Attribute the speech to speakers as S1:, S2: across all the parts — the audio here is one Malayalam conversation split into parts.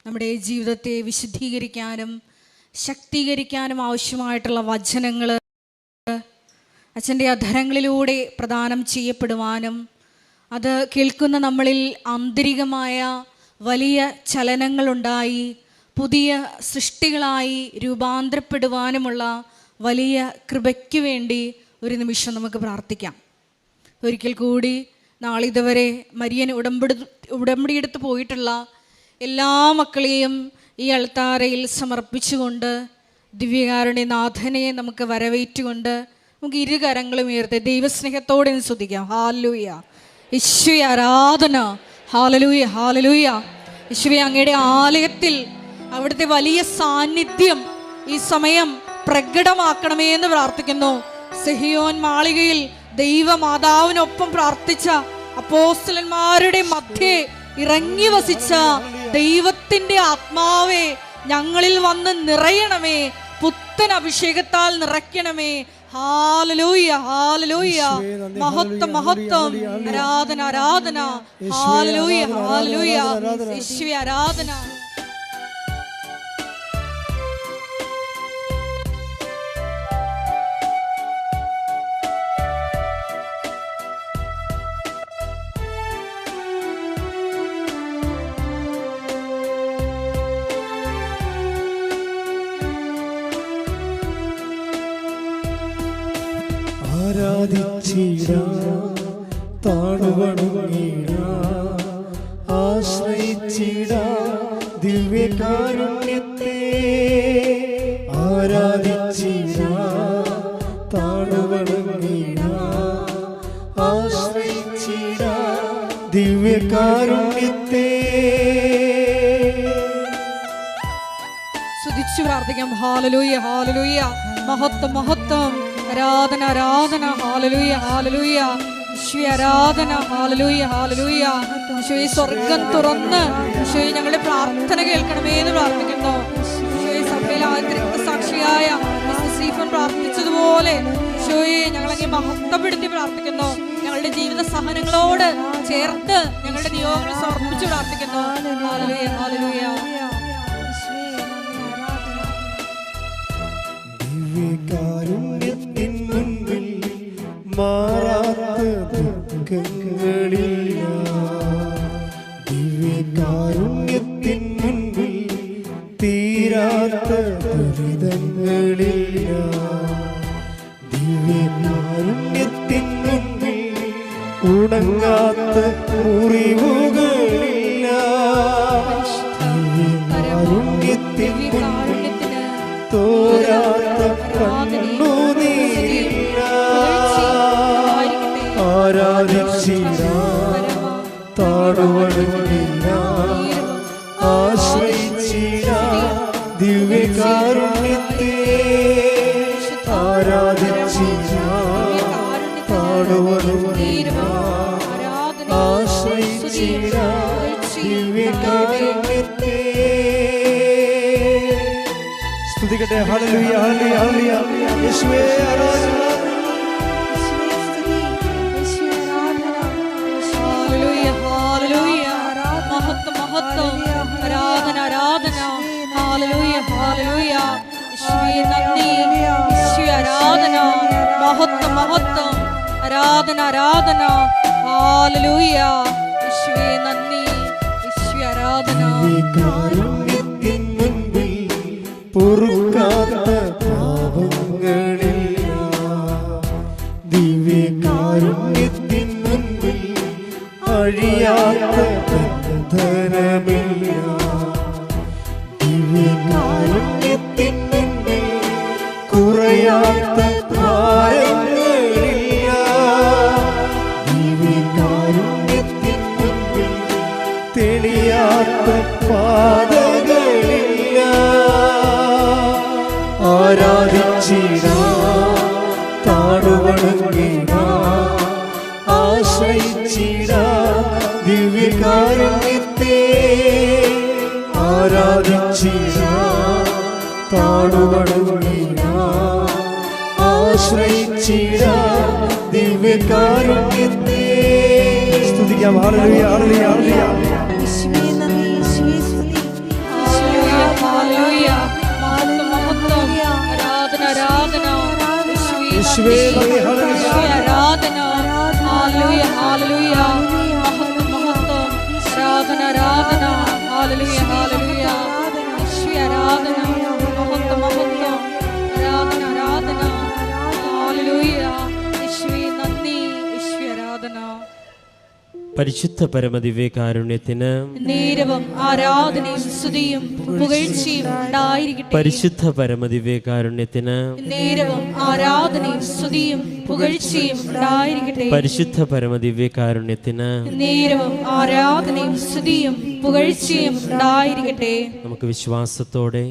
S1: നമ്മുടെ ജീവിതത്തെ വിശുദ്ധീകരിക്കാനും ശക്തീകരിക്കാനും ആവശ്യമായിട്ടുള്ള വചനങ്ങൾ അച്ഛൻ്റെ അധരങ്ങളിലൂടെ പ്രദാനം ചെയ്യപ്പെടുവാനും അത് കേൾക്കുന്ന നമ്മളിൽ ആന്തരികമായ വലിയ ചലനങ്ങളുണ്ടായി പുതിയ സൃഷ്ടികളായി രൂപാന്തരപ്പെടുവാനുമുള്ള വലിയ കൃപയ്ക്ക് വേണ്ടി ഒരു നിമിഷം നമുക്ക് പ്രാർത്ഥിക്കാം. ഒരിക്കൽ കൂടി നാളിതുവരെ മരിയൻ ഉടമ്പടിയെടുത്ത് പോയിട്ടുള്ള എല്ലാ മക്കളെയും ഈ അൾത്താരയിൽ സമർപ്പിച്ചുകൊണ്ട് ദിവ്യകാരുണ്യനാഥനെ നമുക്ക് വരവേറ്റുകൊണ്ട് നമുക്ക് ഇരുകരങ്ങളും ഉയർത്തി ദൈവസ്നേഹത്തോടെ സ്തുതിക്കാം. ഹല്ലേലൂയ, യേശുവേ ആരാധന. ഹല്ലേലൂയ, ഹല്ലേലൂയ. യേശുവേ, അങ്ങയുടെ ആലയത്തിൽ അവിടുത്തെ വലിയ സാന്നിധ്യം ഈ സമയം പ്രകടമാക്കണമേ എന്ന് പ്രാർത്ഥിക്കുന്നു. സിഹിയോൻ മാളികയിൽ ദൈവമാതാവിനൊപ്പം പ്രാർത്ഥിച്ച അപ്പോസ്തലന്മാരുടെ മധ്യേ ഇറങ്ങി വസിച്ച ദൈവത്തിന്റെ ആത്മാവേ, ഞങ്ങളിൽ വന്ന് നിറയണമേ, പുത്തൻ അഭിഷേകത്താൽ നിറയ്ക്കണമേ. ഹല്ലേലൂയ, ഹല്ലേലൂയ. മഹത്വം, മഹത്വം. ആരാധന, ആരാധന. ഹല്ലേലൂയ, ഹല്ലേലൂയ. യേശുവേ ആരാധന.
S2: ആരാധിച്ചിടാം, താണുവണങ്ങിടാം, ആശ്രയിച്ചിടാം ദിവ്യകാരുണ്യത്തെ. ആരാധിച്ചിടാം, താണുവണങ്ങിടാം, ആശ്രയിച്ചിടാം ദിവ്യകാരുണ്യത്തെ.
S1: സ്തുതിച്ചു പ്രാർത്ഥിക്കാം. ഹല്ലേലൂയ, ഹല്ലേലൂയ. മഹത്വം, മഹത്വം. ആരാധന, ആരാധന. ഹല്ലേലൂയ, ഹല്ലേലൂയ. യേശുവേ ആരാധന. ഹല്ലേലൂയ, ഹല്ലേലൂയ. യേശുവേ, സ്വർഗ്ഗം തുറന്ന് യേശുവേ ഞങ്ങളുടെ പ്രാർത്ഥന കേൾക്കണമേ എന്ന് പ്രാർത്ഥിക്കുന്നു. യേശുവേ, സഭയിൽ ആന്തരിക സാക്ഷിയായ സ്റ്റീഫൻ പ്രാർത്ഥിച്ചതുപോലെ യേശുവേ ഞങ്ങളങ്ങ് മഹത്വപ്പെടുത്തി പ്രാർത്ഥിക്കുന്നു. ഞങ്ങളുടെ ജീവിത സഹനങ്ങളോട് ചേർത്ത് ഞങ്ങളുടെ നിയോഗങ്ങൾ സമർപ്പിച്ച് പ്രാർത്ഥിക്കുന്നു. Hallelujah, hallelujah.
S2: ദിവ്യകാരുണ്യത്തിൻ മുൻപിൽ മാറാത്ത ദുഃഖങ്ങളില്ല. ദിവ്യകാരുണ്യത്തിൻ മുൻപിൽ തീരാത്ത ദുരിതങ്ങളില്ല. ദിവ്യകാരുണ്യത്തിൻ മുൻപിൽ ഉണങ്ങാത്ത മുറിവുകളില്ല. ദിവ്യകാരുണ്യത്തിൻ മുൻപിൽ തോരാത്ത കണ്ണുനീരില്ല. ആരാധിച്ചിടാം, താണുവണങ്ങിടാം, ആശ്രയിച്ചിടാം ദിവ്യകാരുണ്യത്തെ. ആരാധിച്ചിടാം, താണുവണങ്ങിടാം, ആശ്രയിച്ചിടാം ദിവ്യകാരുണ്യത്തെ. സ്തുതിക്കട്ടെ. ഹല്ലേലൂയ, ഹല്ലേലൂയ, ഹല്ലേലൂയ. യേശുവേ ആരാധന.
S1: ഹല്ലേലൂയ, ഹല്ലേലൂയ. മഹത്വം, മഹത്വം. ആരാധന, ആരാധന. ഹല്ലേലൂയ, ഹല്ലേലൂയ. യേശുവേ നന്ദി. യേശുവേ ആരാധന. മഹത്വം, മഹത്വം. ആരാധന, ആരാധന. ഹല്ലേലൂയ. യേശുവേ നന്ദി. യേശുവേ ആരാധന.
S2: ദിവ്യകാരുണ്യത്തിൻ മുൻപിൽ പൊറുക്കാത്ത പാപങ്ങളില്ല. ദിവ്യകാരുണ്യത്തിൻ മുൻപിൽ അഴിയാത്ത ബന്ധനമില്ല. ദിവ്യകാരുണ്യത്തിൻ മുൻപിൽ കുറയാത്ത ഭാരങ്ങളില്ല. ദിവ്യകാരുണ്യത്തിൻ മുൻപിൽ തെളിയാത്ത പാതകളില്ല. ആരാധിച്ചിടാം, താണുവണങ്ങിടാം, ആശ്രയിച്ചിടാം ദിവ്യകാരുണ്യത്തെ. ആരാധിച്ചിടാം, താണുവണങ്ങിടാം, ആശ്രയിച്ചിടാം ദിവ്യകാരുണ്യത്തെ. സ്തുതിക്കാം. ഹല്ലേലൂയ, ഹല്ലേലൂയ, ഹല്ലേലൂയ. യേശുവേ നന്ദി.
S1: യേശുവേ ആരാധന. ഹല്ലേലൂയ ഹല്ലേലൂയ. മഹത്വം മഹത്വം. ആരാധന ആരാധന. ഹല്ലേലൂയ ഹല്ലേലൂയ. യേശുവേ ആരാധന. മഹത്വം മഹത്വം. ആരാധന ആരാധന. ഹല്ലേലൂയ. യേശുവേ നന്ദി. യേശുവേ ആരാധന.
S3: പരിശുദ്ധ പരമദിവ്യകാരുണ്യത്തിന്
S1: നേരവും ആരാധനയും സ്തുതിയും പുകഴ്ചയും ഉണ്ടായിരിക്കട്ടെ.
S3: പരിശുദ്ധ പരമദിവ്യകാരുണ്യത്തിന്
S1: നേരവും ആരാധനയും സ്തുതിയും പുകഴ്ചയും ഉണ്ടായിരിക്കട്ടെ.
S3: പരിശുദ്ധ പരമദിവ്യകാരുണ്യത്തിന്
S1: നേരവും ആരാധനയും സ്തുതിയും പുകഴ്ചയും ഉണ്ടായിരിക്കട്ടെ.
S3: നമുക്ക് വിശ്വാസത്തോടെ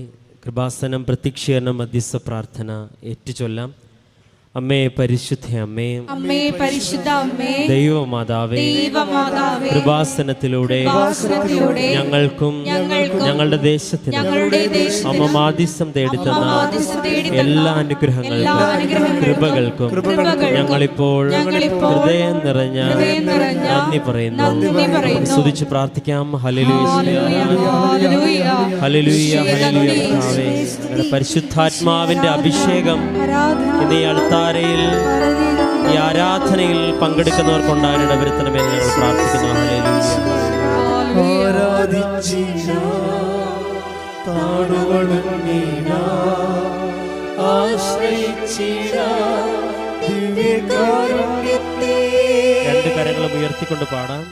S3: കൃപാസനം പ്രത്യക്ഷീകരണം മധ്യസ്ഥ പ്രാർത്ഥന ഏറ്റുചൊല്ലാം. അമ്മേ പരിശുദ്ധ അമ്മേ,
S1: അമ്മേ പരിശുദ്ധ അമ്മേ,
S3: ദൈവമാതാവേ,
S1: ദൈവമാതാവേ,
S3: കൃപാസനത്തിലൂടെ ഞങ്ങൾക്കും ഞങ്ങളുടെ ദേശത്തിനും അമ്മ മാധ്യസ്ഥം തേടിത്തന്ന എല്ലാ അനുഗ്രഹങ്ങൾക്കും കൃപകൾക്കും ഞങ്ങളിപ്പോൾ ഹൃദയം നിറഞ്ഞ നന്ദി പറയുന്നു. സ്തുതിച്ച് പ്രാർത്ഥിക്കാം. ഹല്ലേലൂയ ഹല്ലേലൂയ ഹല്ലേലൂയ. കർത്താവേ, ഞങ്ങളുടെ പരിശുദ്ധാത്മാവിന്റെ അഭിഷേകം ഇന്ന് ഈ അൾത്താരയിൽ ഈ ആരാധനയിൽ പങ്കെടുക്കുന്നവർക്കുണ്ടാകാൻ ഇടവരുത്തണമെന്ന് ഞങ്ങൾ പ്രാർത്ഥിക്കുന്നു. ഹല്ലേലൂയ.
S2: ആരാധിച്ചിടാം, താണുവണങ്ങിടാം, ആശ്രയിച്ചിടാം ദിവ്യകാരുണ്യത്തെ.
S3: രണ്ട് കരങ്ങളും ഉയർത്തിക്കൊണ്ട് പാടാം.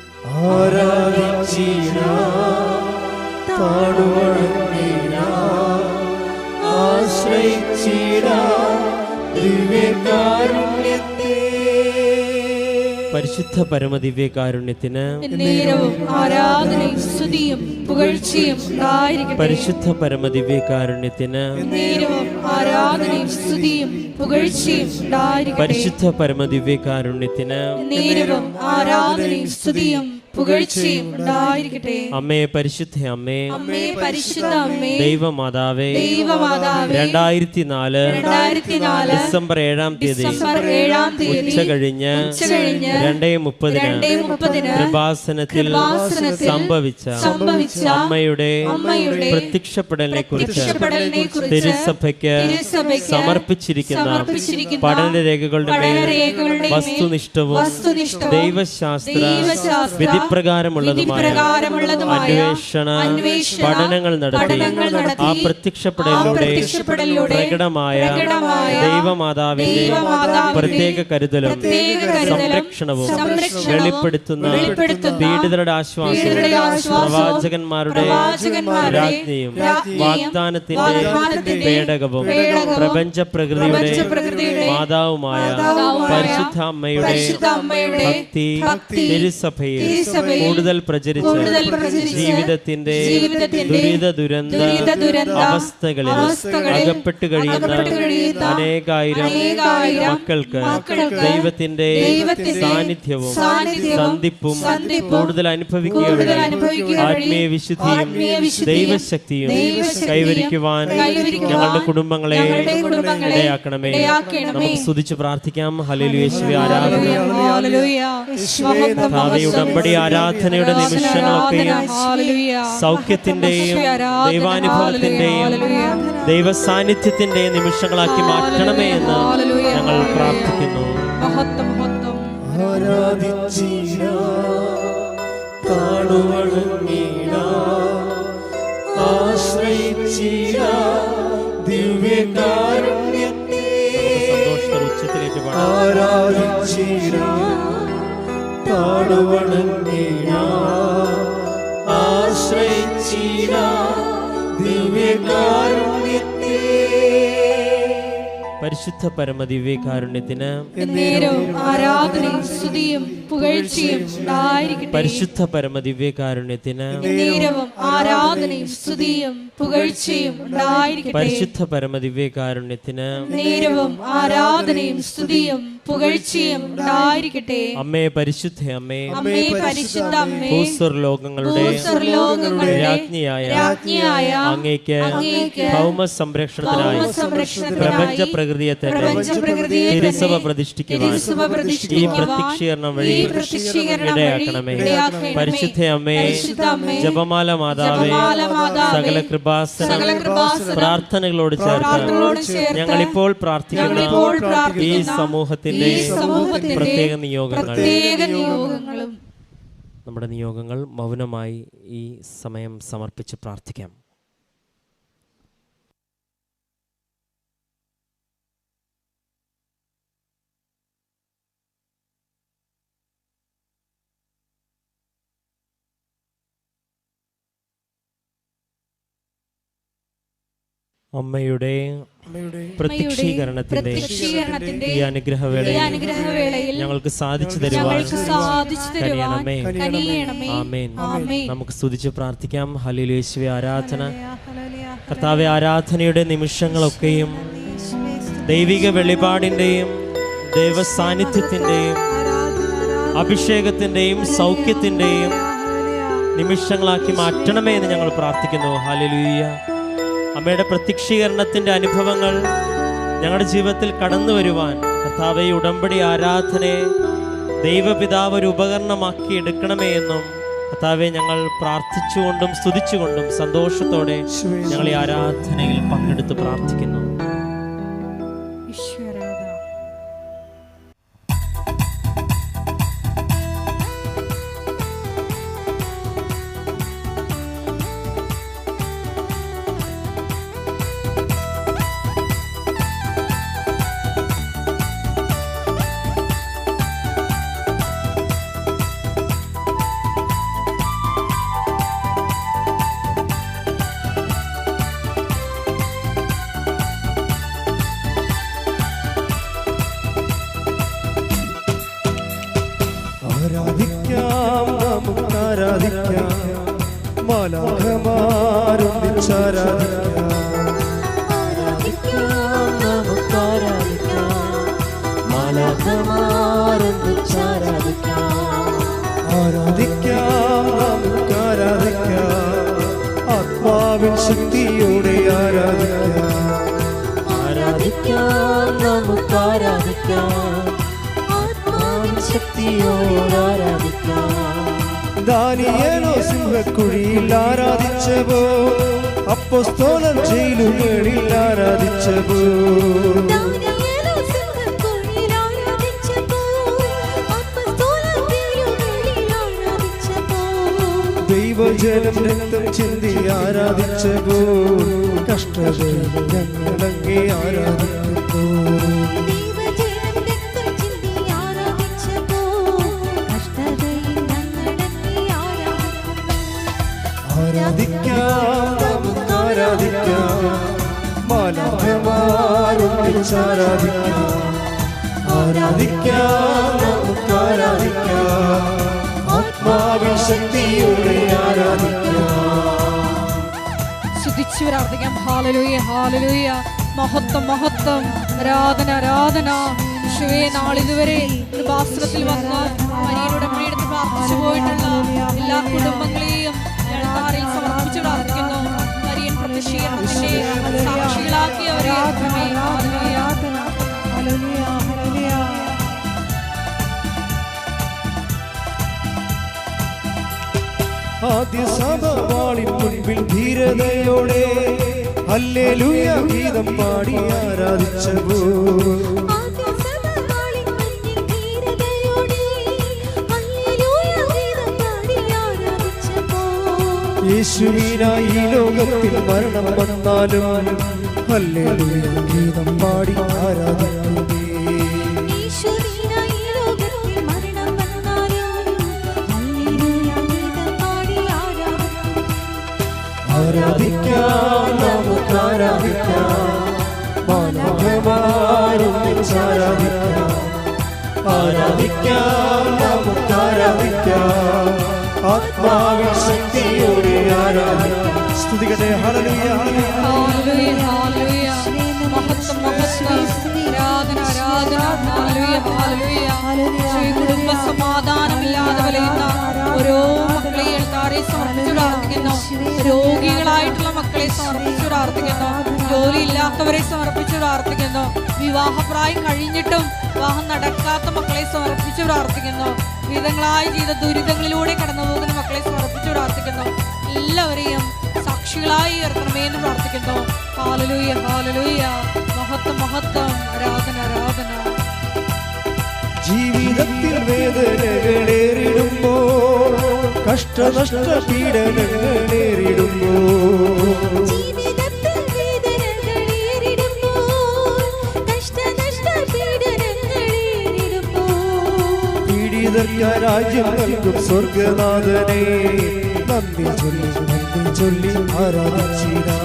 S2: ആരാധിച്ചിടാം, താണുവണങ്ങിടാം, ആശ്രയിച്ചിടാം ദിവ്യകാരുണ്യത്തെ.
S3: പരിശുദ്ധ പരമദിവ്യകാരുണ്യത്തിന്
S1: നേരവും ആരാധനയും സ്തുതിയും പുകഴ്ചയും ഉണ്ടായിരിക്കട്ടെ.
S3: പരിശുദ്ധ പരമദിവ്യകാരുണ്യത്തിന്
S1: നേരവും ആരാധനയും സ്തുതിയും പുകഴ്ചയും ഉണ്ടായിരിക്കട്ടെ.
S3: പരിശുദ്ധ പരമദിവ്യകാരുണ്യത്തിന്
S1: നേരവും ആരാധനയും സ്തുതിയും പുകഴ്ചയും ഉണ്ടായിരിക്കട്ടെ.
S3: അമ്മേ പരിശുദ്ധ അമ്മേ,
S1: അമ്മേ പരിശുദ്ധ അമ്മേ,
S3: ദൈവമാതാവേ,
S1: ദൈവമാതാവേ,
S3: 2004 ഡിസംബർ 7-ാം തീയതി ഉച്ച കഴിഞ്ഞ് 2:30 കൃപാസനത്തിൽ സംഭവിച്ച അമ്മയുടെ പ്രത്യക്ഷപ്പെടലിനെ കുറിച്ച് തിരുസഭയ്ക്ക് സമർപ്പിച്ചിരിക്കുന്ന പഠനരേഖകളുടെ മേൽ വസ്തുനിഷ്ഠവും ദൈവശാസ്ത്ര വിധിപ്രകാരമുള്ളതുമായ അന്വേഷണ പഠനങ്ങൾ നടത്തി ആ പ്രത്യക്ഷപ്പെടലിലൂടെ പ്രകടമായ ദൈവമാതാവിന്റെ പ്രത്യേക കരുതലും സംരക്ഷണവും വെളിപ്പെടുത്തുന്ന പീഡിതരുടെ ആശ്വാസവും പ്രവാചകന്മാരുടെ രാജ്ഞിയും വാഗ്ദാനത്തിന്റെ പേടകവും പ്രപഞ്ച പ്രകൃതിയുടെ മാതാവുമായ പരിശുദ്ധ അമ്മയുടെ ഭക്തി തിരുസഭയിൽ കൂടുതൽ പ്രചരിച്ച് ജീവിതത്തിന്റെ ദുരിത ദുരന്ത അവസ്ഥകളിൽ അകപ്പെട്ടു കഴിയുന്ന അനേകായിരം മക്കൾക്ക് ദൈവത്തിന്റെ സാന്നിധ്യവും സന്ധിപ്പും കൂടുതൽ അനുഭവിക്കുകയും ആത്മീയ വിശുദ്ധിയും ദൈവശക്തിയും കൈവരിക്കുവാൻ ഞങ്ങളുടെ കുടുംബങ്ങളെ ഇടയാക്കണമേ. നമുക്ക് സ്തുതിച്ച് പ്രാർത്ഥിക്കാം. ഹല്ലേലൂയ. യേശുവേ ആരാധന. കർത്താവേ, ഉടമ്പടി ആരാധനയുടെ നിമിഷങ്ങളൊക്കെയും സൗഖ്യത്തിന്റെയും ദൈവാനുഭവത്തിന്റെയും ദൈവസാന്നിധ്യത്തിന്റെയും നിമിഷങ്ങളാക്കി മാറ്റണമേ എന്ന് ഞങ്ങൾ പ്രാർത്ഥിക്കുന്നു. സന്തോഷത്തോടെ ഉച്ചത്തിലേക്ക് പരിശുദ്ധ പരമദിവ്യകാരുണ്യത്തിന്
S1: നേരവും ആരാധനയും സ്തുതിയും പുകഴ്ചയും ഉണ്ടായിരിക്കട്ടെ.
S3: പരിശുദ്ധ പരമദിവ്യകാരുണ്യത്തിന്
S1: നേരവും ആരാധനയും സ്തുതിയും പുകഴ്ചയും ഉണ്ടായിരിക്കട്ടെ.
S3: പരിശുദ്ധ പരമദിവ്യകാരുണ്യത്തിന്
S1: നേരവും ആരാധനയും സ്തുതിയും പുകഴ്ചയും ഉണ്ടായിരിക്കട്ടെ.
S3: അമ്മേ പരിശുദ്ധ അമ്മേ,
S1: അമ്മേ പരിശുദ്ധ അമ്മേ,
S3: ഭൂസ്വർലോകങ്ങളുടെ രാജ്ഞിയായ അങ്ങേക്ക് ഭൗമ സംരക്ഷണത്തിനായി പ്രപഞ്ച പ്രകൃതിയെ തന്നെ തിരുസഭ പ്രതിഷ്ഠിക്കുവാൻ ഈ പ്രത്യക്ഷീകരണം വഴി ഇടയാക്കണമേ. പരിശുദ്ധ അമ്മേ, ജപമാല മാതാവേ, സകല കൃപാസന പ്രാർത്ഥനകളോട് ചേർത്ത് ഞങ്ങളിപ്പോൾ പ്രാർത്ഥിക്കുന്ന ഈ സമൂഹത്തിന്റെ പ്രത്യേക നിയോഗങ്ങളും നമ്മുടെ നിയോഗങ്ങൾ മൗനമായി ഈ സമയം സമർപ്പിച്ച് പ്രാർത്ഥിക്കാം. അമ്മയുടെ പ്രത്യക്ഷീകരണത്തിന്റെ ഈ അനുഗ്രഹവേളയിൽ ഞങ്ങൾക്ക് സാധിച്ചു തരുവാൻ കനിയണമേ. ആമേൻ. നമുക്ക് സ്തുതിച്ച് പ്രാർത്ഥിക്കാം. ഹല്ലേലൂയ. യേശുവേ ആരാധന. കർത്താവേ, ആരാധനയുടെ നിമിഷങ്ങളൊക്കെയും ദൈവിക വെളിപാടിന്റെയും ദൈവസാന്നിധ്യത്തിന്റെയും അഭിഷേകത്തിന്റെയും സൗഖ്യത്തിന്റെയും നിമിഷങ്ങളാക്കി മാറ്റണമേ എന്ന് ഞങ്ങൾ പ്രാർത്ഥിക്കുന്നു. ഹല്ലേലൂയ. അമ്മയുടെ പ്രത്യക്ഷീകരണത്തിൻ്റെ അനുഭവങ്ങൾ ഞങ്ങളുടെ ജീവിതത്തിൽ കടന്നു വരുവാൻ കർത്താവേ, ഉടമ്പടി ആരാധനയെ ദൈവപിതാവ് ഒരു ഉപകരണമാക്കി എടുക്കണമേ എന്നും കർത്താവെ ഞങ്ങൾ പ്രാർത്ഥിച്ചുകൊണ്ടും സ്തുതിച്ചുകൊണ്ടും സന്തോഷത്തോടെ ഞങ്ങൾ ഈ ആരാധനയിൽ പങ്കെടുത്ത് പ്രാർത്ഥിക്കുന്നു.
S2: ആത്മാവിൻ ശക്തിയോടെ ദാനിയേലോ സിംഹക്കുഴിയിൽ ആരാധിച്ചവോ, അപ്പോസ്തലർ ജയിലുകളിൽ ആരാധിച്ചവോ, ദൈവജനം രക്തം ചിന്തി ആരാധിച്ചവോ, കഷ്ടതയിൽ ഞങ്ങളങ്ങേ ആരാധിച്ചപ്പോ, ആരാധിക്കാം നമുക്ക് ആരാധിക്കാം, മാലാഖമാരൊന്നിച്ച് ആരാധിക്കാം, ആരാധിക്കാം നമുക്ക് ആരാധിക്കാം, ആത്മാവിൻ ശക്തിയോടെ ആരാധിക്കാം.
S1: സ്തുതിച്ചു പ്രാർത്ഥിക്കാം. ഹല്ലേലൂയ ഹല്ലേലൂയ. മഹത്വം മഹത്വം. ആരാധന ആരാധന. യേശുവേ, നാളിതുവരെ കൃപാസനത്തിൽ വന്ന് മരിയയുടെ ഉടമ്പടിയെടുത്ത് പ്രാർത്ഥിച്ചു പോയിട്ടുള്ള എല്ലാ കുടുംബങ്ങളെയും അൾത്താരയിൽ സമർപ്പിച്ച് പ്രാർത്ഥിക്കുന്നു. മരിയൻ പ്രത്യക്ഷീകരണത്തിന്റെ സാക്ഷികളാക്കിയവരെ
S2: ആദ്യ സഭ വാളിൻ മുൻപിൽ ധീരതയോടെ ഹല്ലേലൂയ ഗീതം പാടി ആരാധിച്ചവോ, യേശുവിനായി ഈ ലോകത്തിൽ മരണം വന്നാലും ഹല്ലേലൂയ ഗീതം പാടി ആരാധിക്കുന്നേ, ആരാധിക്കാം നമുക്ക് ആരാധിക്കാം, മാലാഖമാരൊന്നിച്ച് ആരാധിക്കാം, ആരാധിക്കാം നമുക്ക് ആരാധിക്കാം, ആത്മാവിൻ ശക്തിയോടെ ആരാധിക്കാം. സ്തുതിക്കട്ടെ. ഹല്ലേലൂയ ഹല്ലേലൂയ
S1: ഹല്ലേലൂയ ഹല്ലേലൂയ. മഹത്വം മഹത്വം. ആരാധന ആരാധന. ആരാധന. ഹല്ലേലൂയ, ഹല്ലേലൂയ. ഈ കുടുംബ സമാധാനമില്ലാതെ വലയുന്ന ഓരോ മക്കളെ എഴുത്താറെ സമർപ്പിച്ചു പ്രാർത്ഥിക്കുന്നു. രോഗികളായിട്ടുള്ള മക്കളെ സമർപ്പിച്ചു പ്രാർത്ഥിക്കുന്നു. ജോലിയില്ലാത്തവരെ സമർപ്പിച്ചു പ്രാർത്ഥിക്കുന്നു. വിവാഹപ്രായം കഴിഞ്ഞിട്ടും വിവാഹം നടക്കാത്ത മക്കളെ സമർപ്പിച്ചു പ്രാർത്ഥിക്കുന്നു. വിധങ്ങളായി ചെയ്ത ദുരിതങ്ങളിലൂടെ കടന്നു പോകുന്ന മക്കളെ സമർപ്പിച്ചു പ്രാർത്ഥിക്കുന്നു. എല്ലാവരെയും സാക്ഷികളായി ഉയർത്തണമേ എന്ന് പ്രാർത്ഥിക്കുന്നു. ഹല്ലേലൂയ, ഹല്ലേലൂയ. മഹത്വം, മഹത്വം. ആരാധന, ആരാധന.
S2: ജീവിതത്തിൽ വേദനകളേറിടുമ്പോ, കഷ്ടനഷ്ട പീഡനങ്ങളേറിടുമ്പോ, പീഡിതർക്ക് രാജ്യം നൽകും സ്വർഗനാഥനെ നന്ദി ചൊല്ലി നന്ദി ചൊല്ലി ആരാധിച്ചിടാം.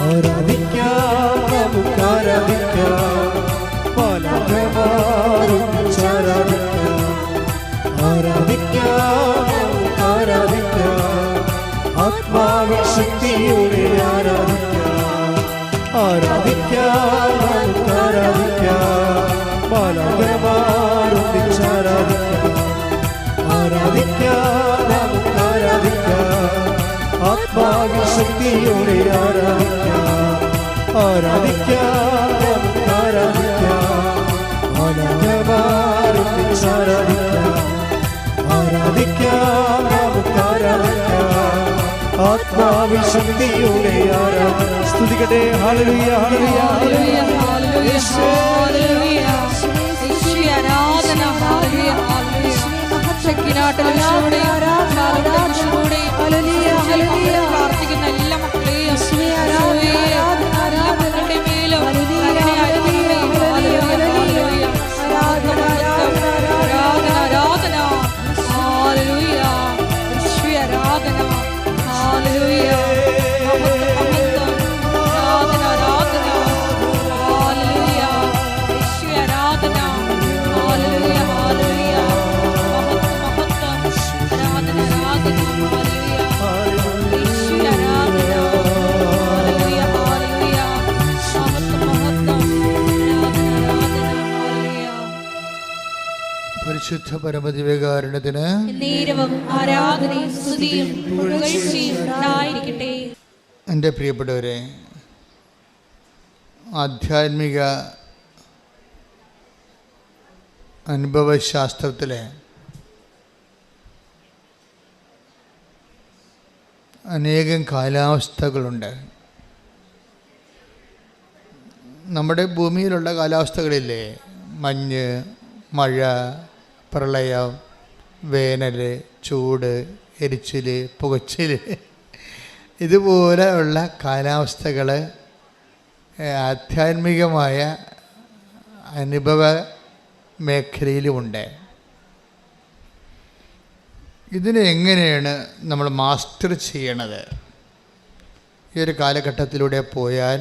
S2: ആരാധിക്കാം, നമുക്ക് ആരാധിക്കാം, ആരാധിക്കാം, ആരാധിക്കാം, ആരാധിക്കാം, ആത്മാവിൻ ശക്തിയോടെ ആരാധിക്കാം, ആരാധിക്കാം, നമുക്ക് ആരാധിക്കാം, ആരാധിക്കാം, ആരാധിക്കാം, നമുക്ക് ആരാധിക്കാം, ആത്മാവിൻ ശക്തിയോടെ ആരാധിക്കാം, ആരാധിക്കാം, നമുക്ക് ആരാധിക്കാം, ആരാധിക്കാം, നമുക്ക് ആരാധിക്കാം, ആത്മാവിൻ ശക്തിയോടെ ആരാധിക്കാം. സ്തുതിക്കട്ടെ. ഹല്ലേലൂയ, ഹല്ലേലൂയ,
S1: ഹല്ലേലൂയ, ഹല്ലേലൂയ, ഹല്ലേലൂയ. യേശുവേ ആരാധന. ഹല്ലേലൂയ, ഹല്ലേലൂയ. ശക്തിനാട്ടിലെ യേശുവേ ആരാധന. ഹല്ലേലൂയ, ഹല്ലേലൂയ. പ്രാർത്ഥിക്കുന്ന എല്ലാ മക്കളെയും യേശുവേ ആരാധന. എല്ലാ മക്കളുടെ മേലും കരുണയായിരിക്കണമേ. ഹല്ലേലൂയ, ഹല്ലേലൂയ. ആരാധന, ആരാധന, ആരാധന. ഹല്ലേലൂയ. യേശുവേ ആരാധന. ഹല്ലേലൂയ. ആരാധന, ആരാധന. ഹല്ലേലൂയ. യേശുവേ ആരാധന. ഹല്ലേലൂയ, ഹല്ലേലൂയ. മഹത്വം, മഹത്വം. ആരാധന, ആരാധന. ഹല്ലേലൂയ. യേശുവേ ആരാധന. ഹല്ലേലൂയ, ഹല്ലേലൂയ. മഹത്വം, മഹത്വം. ആരാധന, ആരാധന. ഹല്ലേലൂയ.
S4: പരിശുദ്ധ പരമദിവ്യകാരുണ്യത്തിന്
S1: നേരവും ആരാധനയും സ്തുതിയും പുകഴ്ചയും ഉണ്ടായിരിക്കട്ടെ.
S4: എൻ്റെ പ്രിയപ്പെട്ടവരെ, ആധ്യാത്മിക അനുഭവശാസ്ത്രത്തിലെ അനേകം കാലാവസ്ഥകളുണ്ട്. നമ്മുടെ ഭൂമിയിലുള്ള കാലാവസ്ഥകളില്ലേ, മഞ്ഞ്, മഴ, പ്രളയം, വേനൽ, ചൂട്, എരിച്ചിൽ, പുകച്ചിൽ, ഇതുപോലെയുള്ള കാലാവസ്ഥകൾ ആധ്യാത്മികമായ അനുഭവ മേഖലയിലുമുണ്ട്. ഇതിനെ എങ്ങനെയാണ് നമ്മൾ മാസ്റ്റർ ചെയ്യണത്? ഈ ഒരു കാലഘട്ടത്തിലൂടെ പോയാൽ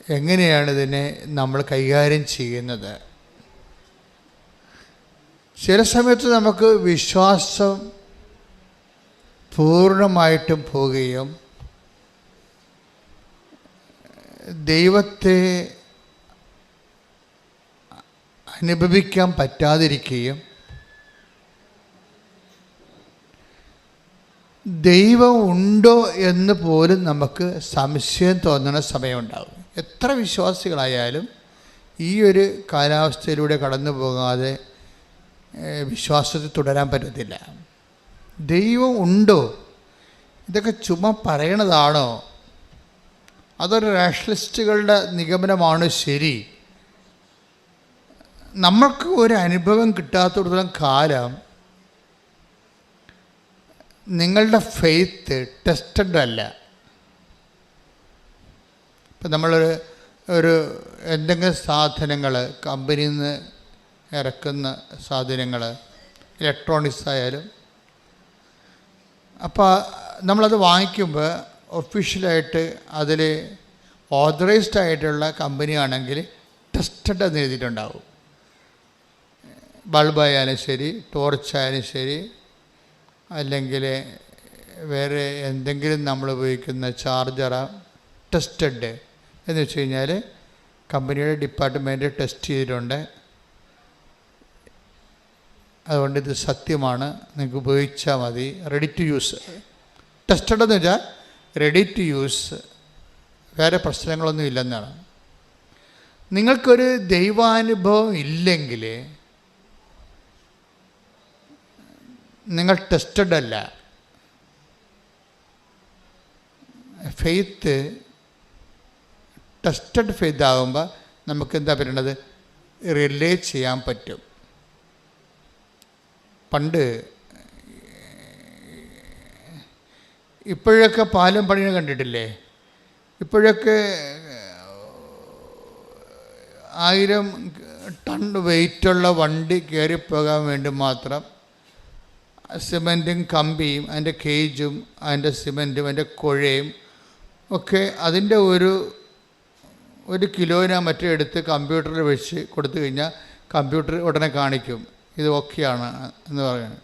S4: എങ്ങനെയാണ് ഇതിനെ നമ്മൾ കൈകാര്യം ചെയ്യുന്നത്? ചില സമയത്ത് നമുക്ക് വിശ്വാസം പൂർണ്ണമായിട്ടും പോവുകയും ദൈവത്തെ അനുഭവിക്കാൻ പറ്റാതിരിക്കുകയും ദൈവം ഉണ്ടോ എന്ന് പോലും നമുക്ക് സംശയം തോന്നുന്ന സമയമുണ്ടാകും. എത്ര വിശ്വാസികളായാലും ഈ ഒരു കാലാവസ്ഥയിലൂടെ കടന്നു പോകാതെ വിശ്വാസത്തിൽ തുടരാൻ പറ്റത്തില്ല. ദൈവം ഉണ്ടോ? ഇതൊക്കെ ചുമ്മാ പറയണതാണോ? അതൊരു റാഷണലിസ്റ്റുകളുടെ നിഗമനമാണ് ശരി? നമ്മൾക്ക് ഒരു അനുഭവം കിട്ടാത്തിടത്തോളം കാലം നിങ്ങളുടെ ഫെയ്ത്ത് ടെസ്റ്റഡ് അല്ല. ഇപ്പം നമ്മളൊരു എന്തെങ്കിലും സാധനങ്ങൾ, കമ്പനിയിൽ നിന്ന് ഇറക്കുന്ന സാധനങ്ങൾ, ഇലക്ട്രോണിക്സ് ആയാലും, അപ്പോൾ നമ്മളത് വാങ്ങിക്കുമ്പോൾ ഒഫീഷ്യലായിട്ട് അതിൽ ഓതറൈസ്ഡ് ആയിട്ടുള്ള കമ്പനിയാണെങ്കിൽ ടെസ്റ്റഡ് എന്ന് എഴുതിയിട്ടുണ്ടാവും. ബൾബായാലും ശരി, ടോർച്ചായാലും ശരി, അല്ലെങ്കിൽ വേറെ എന്തെങ്കിലും നമ്മൾ ഉപയോഗിക്കുന്ന ചാർജറാ ടെസ്റ്റഡ് എന്ന് വെച്ച് കഴിഞ്ഞാൽ കമ്പനിയുടെ ഡിപ്പാർട്ട്മെൻറ്റ് ടെസ്റ്റ് ചെയ്തിട്ടുണ്ട്, അതുകൊണ്ട് ഇത് സത്യമാണ്, നിങ്ങൾക്ക് ഉപയോഗിച്ചാൽ മതി, റെഡി ടു യൂസ്. ടെസ്റ്റഡ് എന്ന് വെച്ചാൽ റെഡി ടു യൂസ്, വേറെ പ്രശ്നങ്ങളൊന്നും ഇല്ലെന്നാണ്. നിങ്ങൾക്കൊരു ദൈവാനുഭവം ഇല്ലെങ്കിൽ നിങ്ങൾ ടെസ്റ്റഡ് അല്ല. ഫെയ്ത്ത് ടെസ്റ്റഡ് ഫെയ്ത്ത് ആകുമ്പോൾ നമുക്ക് എന്താ പറയുന്നത്, റിലേ ചെയ്യാൻ പറ്റും. പണ്ട് ഇപ്പോഴൊക്കെ പാലം പണിയെ കണ്ടിട്ടില്ലേ? ഇപ്പോഴൊക്കെ 1000 ടൺ വെയിറ്റുള്ള വണ്ടി കയറിപ്പോകാൻ വേണ്ടി മാത്രം സിമൻറ്റും കമ്പിയും അതിൻ്റെ കേജും അതിൻ്റെ സിമൻറ്റും അതിൻ്റെ കുഴയും ഒക്കെ അതിൻ്റെ ഒരു കിലോനാ മറ്റേ എടുത്ത് കമ്പ്യൂട്ടറിൽ വെച്ച് കൊടുത്തു കഴിഞ്ഞാൽ കമ്പ്യൂട്ടർ ഉടനെ കാണിക്കും ഇത് ഓക്കെയാണ് എന്ന് പറയുന്നത്.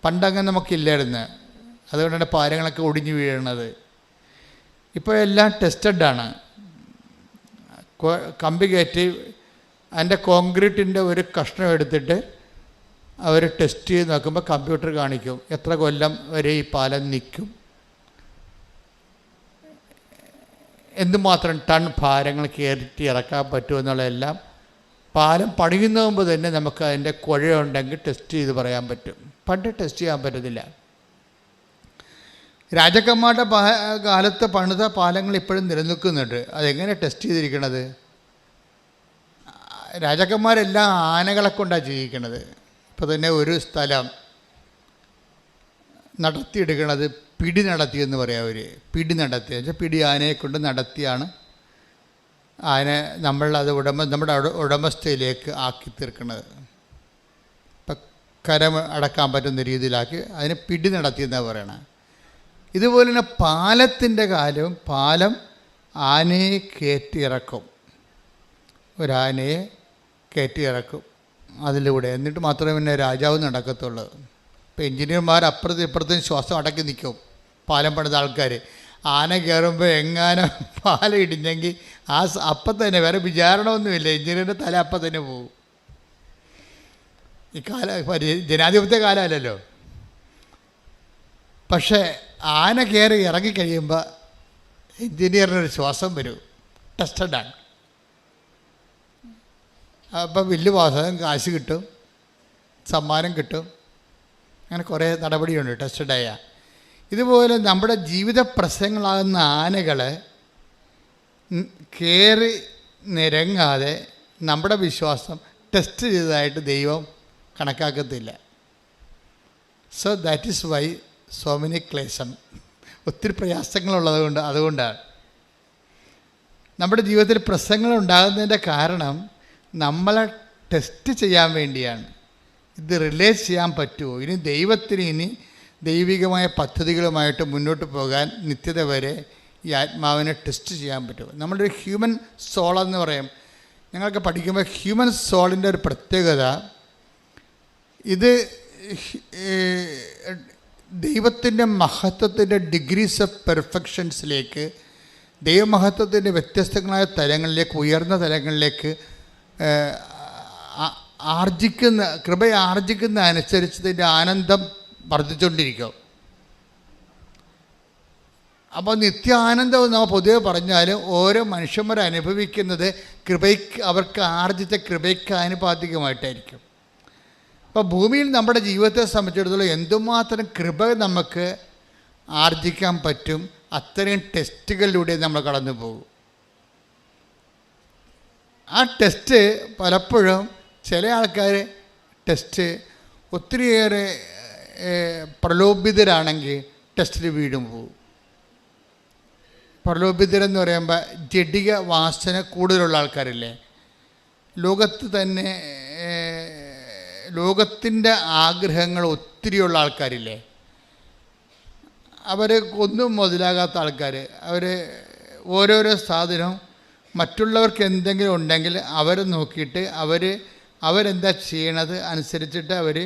S4: പണ്ടങ്ങനെ നമുക്കില്ലായിരുന്നു, അതുകൊണ്ടാണ് പാലങ്ങളൊക്കെ ഒടിഞ്ഞു വീഴുന്നത്. ഇപ്പോൾ എല്ലാം ടെസ്റ്റഡാണ്. കമ്പി കയറ്റി അതിൻ്റെ കോൺക്രീറ്റിൻ്റെ ഒരു കഷ്ണം എടുത്തിട്ട് അവർ ടെസ്റ്റ് ചെയ്ത് നോക്കുമ്പോൾ കമ്പ്യൂട്ടർ കാണിക്കും എത്ര കൊല്ലം വരെ ഈ പാലം നിൽക്കും, എന്തുമാത്രം ടൺ ഭാരങ്ങൾ കയറ്റി ഇറക്കാൻ പറ്റുമെന്നുള്ളതെല്ലാം പാലം പണിയുന്ന മുമ്പ് തന്നെ നമുക്ക് അതിൻ്റെ കുഴയുണ്ടെങ്കിൽ ടെസ്റ്റ് ചെയ്ത് പറയാൻ പറ്റും. പണ്ട് ടെസ്റ്റ് ചെയ്യാൻ പറ്റത്തില്ല. രാജാക്കന്മാരുടെ കാലത്ത് പണിത പാലങ്ങൾ ഇപ്പോഴും നിലനിൽക്കുന്നുണ്ട്. അതെങ്ങനെ ടെസ്റ്റ് ചെയ്തിരിക്കണത്? രാജാക്കന്മാരെല്ലാം ആനകളെ കൊണ്ടാണ് ജീവിക്കണത്. ഇപ്പോൾ തന്നെ ഒരു സ്ഥലം നടത്തിയെടുക്കണത് പിടി നടത്തിയെന്ന് പറയാം. അവർ പിടി നടത്തി വെച്ചാൽ പിടി ആനയെ കൊണ്ട് നടത്തിയാണ് ആന നമ്മളത് നമ്മുടെ ഉടമസ്ഥയിലേക്ക് ആക്കി തീർക്കുന്നത്. ഇപ്പം കരം അടക്കാൻ പറ്റുന്ന രീതിയിലാക്കി അതിനെ പിടി നടത്തിയെന്നാണ് പറയണത്. ഇതുപോലെ തന്നെ പാലത്തിൻ്റെ കാര്യവും പാലം ആനയെ കയറ്റിയിറക്കും, ഒരാനയെ കയറ്റിയിറക്കും അതിലൂടെ, എന്നിട്ട് മാത്രമേ പിന്നെ രാജാവ് നടക്കത്തുള്ളൂ. ഇപ്പോൾ എഞ്ചിനീയർമാർ അപ്പുറത്തും ഇപ്പുറത്തും ശ്വാസം അടക്കി നിൽക്കും. പാലം പണിത ആൾക്കാർ ആന കയറുമ്പോൾ എങ്ങാനും പാലം ഇടിഞ്ഞെങ്കിൽ അപ്പം തന്നെ വേറെ വിചാരണമൊന്നുമില്ല, എഞ്ചിനീയറിൻ്റെ തല അപ്പം തന്നെ പോകും. ഈ ജനാധിപത്യ കാലമല്ലല്ലോ. പക്ഷേ ആന കയറി ഇറങ്ങിക്കഴിയുമ്പോൾ എഞ്ചിനീയറിനൊരു ശ്വാസം വരും. ടെസ്റ്റഡാണ്. അപ്പം വലിയ വാസകം കാശ് കിട്ടും, സമ്മാനം കിട്ടും, അങ്ങനെ കുറേ നടപടിയുണ്ട് ടെസ്റ്റഡായ. ഇതുപോലെ നമ്മുടെ ജീവിത പ്രശ്നങ്ങളാകുന്ന ആനകളെ കയറി നിരങ്ങാതെ നമ്മുടെ വിശ്വാസം ടെസ്റ്റ് ചെയ്തതായിട്ട് ദൈവം കണക്കാക്കത്തില്ല. So that is why so many ക്ലേശം, ഒത്തിരി പ്രയാസങ്ങളുള്ളത് അതുകൊണ്ടാണ് നമ്മുടെ ജീവിതത്തിൽ പ്രശ്നങ്ങൾ ഉണ്ടാകുന്നതിൻ്റെ കാരണം നമ്മളെ ടെസ്റ്റ് ചെയ്യാൻ വേണ്ടിയാണ്. ഇത് റിലേറ്റ് ചെയ്യാൻ പറ്റുമോ, ഇനി ദൈവത്തിന് ഇനി ദൈവികമായ പദ്ധതികളുമായിട്ട് മുന്നോട്ട് പോകാൻ നിത്യത വരെ ഈ ആത്മാവിനെ ടെസ്റ്റ് ചെയ്യാൻ പറ്റുമോ. നമ്മുടെ ഒരു ഹ്യൂമൻ സോളെന്ന് പറയും. ഞങ്ങൾക്ക് പഠിക്കുമ്പോൾ ഹ്യൂമൻ സോളിൻ്റെ ഒരു പ്രത്യേകത, ഇത് ദൈവത്തിൻ്റെ മഹത്വത്തിൻ്റെ ഡിഗ്രീസ് ഓഫ് പെർഫെക്ഷൻസിലേക്ക്, ദൈവമഹത്വത്തിൻ്റെ വ്യത്യസ്തങ്ങളായ തലങ്ങളിലേക്ക്, ഉയർന്ന തലങ്ങളിലേക്ക് കൃപയെ ആർജിക്കുന്ന അനുസരിച്ച് ഇതിൻ്റെ ആനന്ദം വർദ്ധിച്ചുകൊണ്ടിരിക്കും. അപ്പോൾ നിത്യാനന്ദം നമ്മൾ പൊതുവെ പറഞ്ഞാൽ ഓരോ മനുഷ്യന്മാർ അനുഭവിക്കുന്നത് കൃപയ്ക്ക്, അവർക്ക് ആർജിച്ച കൃപയ്ക്ക് ആനുപാതികമായിട്ടായിരിക്കും. അപ്പോൾ ഭൂമിയിൽ നമ്മുടെ ജീവിതത്തെ സംബന്ധിച്ചിടത്തോളം എന്തുമാത്രം കൃപ നമുക്ക് ആർജിക്കാൻ പറ്റും, അത്രയും ടെസ്റ്റുകളിലൂടെ നമ്മൾ കടന്നു പോകും. ആ ടെസ്റ്റ് പലപ്പോഴും ചില ആൾക്കാർ ടെസ്റ്റ് ഒത്തിരിയേറെ പ്രലോഭിതരാണെങ്കിൽ ടെസ്റ്റിൽ വീടും പോകും. പ്രലോഭിതരെന്ന് പറയുമ്പോൾ ജഡിക വാസന കൂടുതലുള്ള ആൾക്കാരില്ലേ, ലോകത്ത് തന്നെ ലോകത്തിൻ്റെ ആഗ്രഹങ്ങൾ ഒത്തിരിയുള്ള ആൾക്കാരില്ലേ, അവർ ഒന്നും മുതലാകാത്ത ആൾക്കാർ, അവർ ഓരോരോ സാധനവും മറ്റുള്ളവർക്ക് എന്തെങ്കിലും ഉണ്ടെങ്കിൽ അവരെ നോക്കിയിട്ട് അവരെന്താ ചെയ്യണത് അനുസരിച്ചിട്ട് അവർ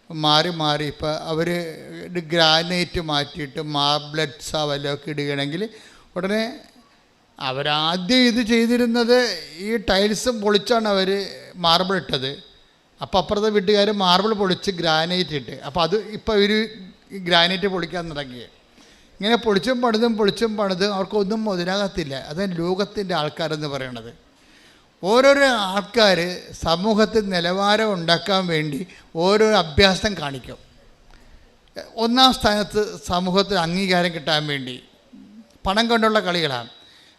S4: മാറി മാറി ഇപ്പോൾ അവർ ഗ്രാനൈറ്റ് മാറ്റിയിട്ട് മാർബിൾസാ വല്ലതൊക്കെ ഇടുകയാണെങ്കിൽ ഉടനെ അവരാദ്യം ഇത് ചെയ്തിരുന്നത് ഈ ടൈൽസും പൊളിച്ചാണ് അവർ മാർബിൾ ഇട്ടത്. അപ്പോൾ അപ്പുറത്തെ വീട്ടുകാർ മാർബിൾ പൊളിച്ച് ഗ്രാനൈറ്റ് ഇട്ട്, അപ്പോൾ അത് ഇപ്പോൾ ഒരു ഗ്രാനൈറ്റ് പൊളിക്കാൻ തുടങ്ങി. ഇങ്ങനെ പൊളിച്ചും പണിതും അവർക്കൊന്നും മുതലാകത്തില്ല. അതാണ് ലോകത്തിൻ്റെ ആൾക്കാരെന്ന് പറയണത്. ഓരോരോ ആൾക്കാർ സമൂഹത്തിൽ നിലവാരം ഉണ്ടാക്കാൻ വേണ്ടി ഓരോരോ അഭ്യാസം കാണിക്കും. ഒന്നാം സ്ഥാനത്ത് സമൂഹത്തിൽ അംഗീകാരം കിട്ടാൻ വേണ്ടി പണം കൊണ്ടുള്ള കളികളാണ്.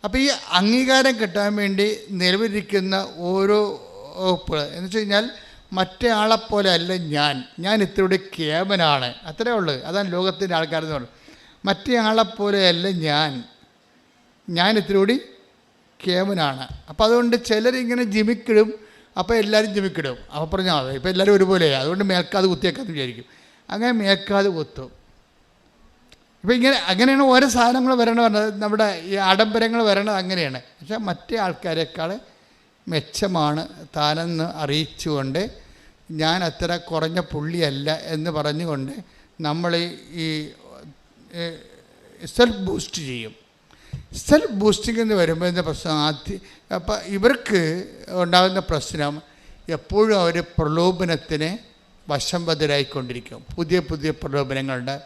S4: അപ്പോൾ ഈ അംഗീകാരം കിട്ടാൻ വേണ്ടി നിലവിലിരിക്കുന്ന ഓരോ എന്ന് വെച്ച് കഴിഞ്ഞാൽ മറ്റേ ആളെപ്പോലെ അല്ല ഞാൻ ഇത്തിരി കേമനാണ്, അത്രേ ഉള്ളൂ. അതാണ് ലോകത്തിൻ്റെ ആൾക്കാരെന്ന് പറയുന്നത്. മറ്റേ ആളെപ്പോലെ അല്ല ഞാൻ ഇത്തിരി കേമനാണ്. അപ്പോൾ അതുകൊണ്ട് ചിലരിങ്ങനെ ജിമിക്കിടും, അപ്പോൾ എല്ലാവരും ജിമിക്കിടും. അപ്പോൾ പറഞ്ഞാൽ ഇപ്പോൾ എല്ലാവരും ഒരുപോലെയാണ്, അതുകൊണ്ട് മേൽക്കാതെ കുത്തിയേക്കാന്ന് വിചാരിക്കും. അങ്ങനെ മേൽക്കാതെ കുത്തും. ഇപ്പോൾ അങ്ങനെയാണ് ഓരോ സാധനങ്ങൾ വരണത്. നമ്മുടെ ഈ ആഡംബരങ്ങൾ വരണത് അങ്ങനെയാണ്. പക്ഷേ മറ്റേ ആൾക്കാരെക്കാൾ മെച്ചമാണ് താനെന്ന് അറിയിച്ചുകൊണ്ട് ഞാൻ അത്ര കുറഞ്ഞ പുള്ളിയല്ല എന്ന് പറഞ്ഞുകൊണ്ട് നമ്മൾ ഈ സെൽഫ് ബൂസ്റ്റ് ചെയ്യും. സെൽഫ് ബൂസ്റ്റിംഗ് എന്ന് വരുമ്പോൾ എന്താ പ്രശ്നം? അപ്പോൾ ഇവർക്ക് ഉണ്ടാകുന്ന പ്രശ്നം എപ്പോഴും അവർ പ്രലോഭനത്തിന് വശംവദരായിക്കൊണ്ടിരിക്കും. പുതിയ പ്രലോഭനങ്ങളുണ്ട്,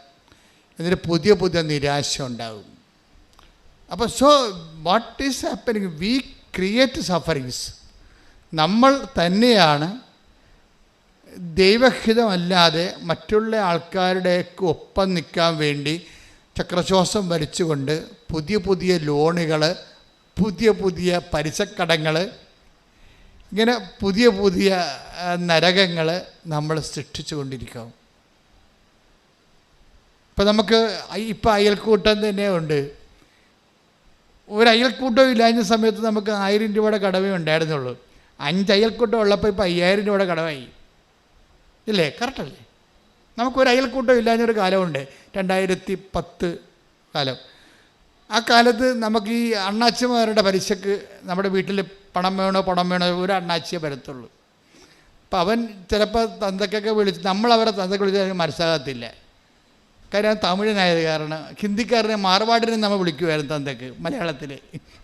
S4: എന്നിട്ട് പുതിയ നിരാശ ഉണ്ടാകും. അപ്പോൾ what is happening? We create sufferings. നമ്മൾ തന്നെയാണ് ദൈവഹിതമല്ലാതെ മറ്റുള്ള ആൾക്കാരുടെയൊക്കെ ഒപ്പം നിൽക്കാൻ വേണ്ടി ചക്രശ്വാസം വലിച്ചുകൊണ്ട് പുതിയ ലോണുകൾ, പുതിയ പലിശക്കടങ്ങൾ, ഇങ്ങനെ പുതിയ നരകങ്ങൾ നമ്മൾ സൃഷ്ടിച്ചു കൊണ്ടിരിക്കും. ഇപ്പം നമുക്ക് ഇപ്പം അയൽക്കൂട്ടം തന്നെ ഉണ്ട്. ഒരു അയൽക്കൂട്ടം ഇല്ലാഞ്ഞ സമയത്ത് നമുക്ക് 1000 രൂപയുടെ കടമേ ഉണ്ടായിരുന്നുള്ളൂ. 5 അയൽക്കൂട്ടം ഉള്ളപ്പോൾ ഇപ്പോൾ 5000 രൂപയുടെ കടമായി. ഇല്ലേ? കറക്റ്റല്ലേ? നമുക്കൊരു അയൽക്കൂട്ടം ഇല്ലാഞ്ഞൊരു കാലമുണ്ട്, 2010 കാലം. ആ കാലത്ത് നമുക്ക് ഈ അണ്ണാച്ചിമാരുടെ പലിശക്ക് നമ്മുടെ വീട്ടിൽ പണം വേണോ ഒരു അണ്ണാച്ചിയെ വരത്തുള്ളൂ. അപ്പം അവൻ ചിലപ്പോൾ തന്തക്കൊക്കെ വിളിച്ച് നമ്മളവരെ തന്തക്ക് വിളിച്ചാൽ മനസ്സിലാകത്തില്ല. കാര്യം തമിഴനായത് കാരണം. ഹിന്ദിക്കാരനെ മാർവാടിനെ നമ്മൾ വിളിക്കുമായിരുന്നു തന്തക്ക് മലയാളത്തിൽ.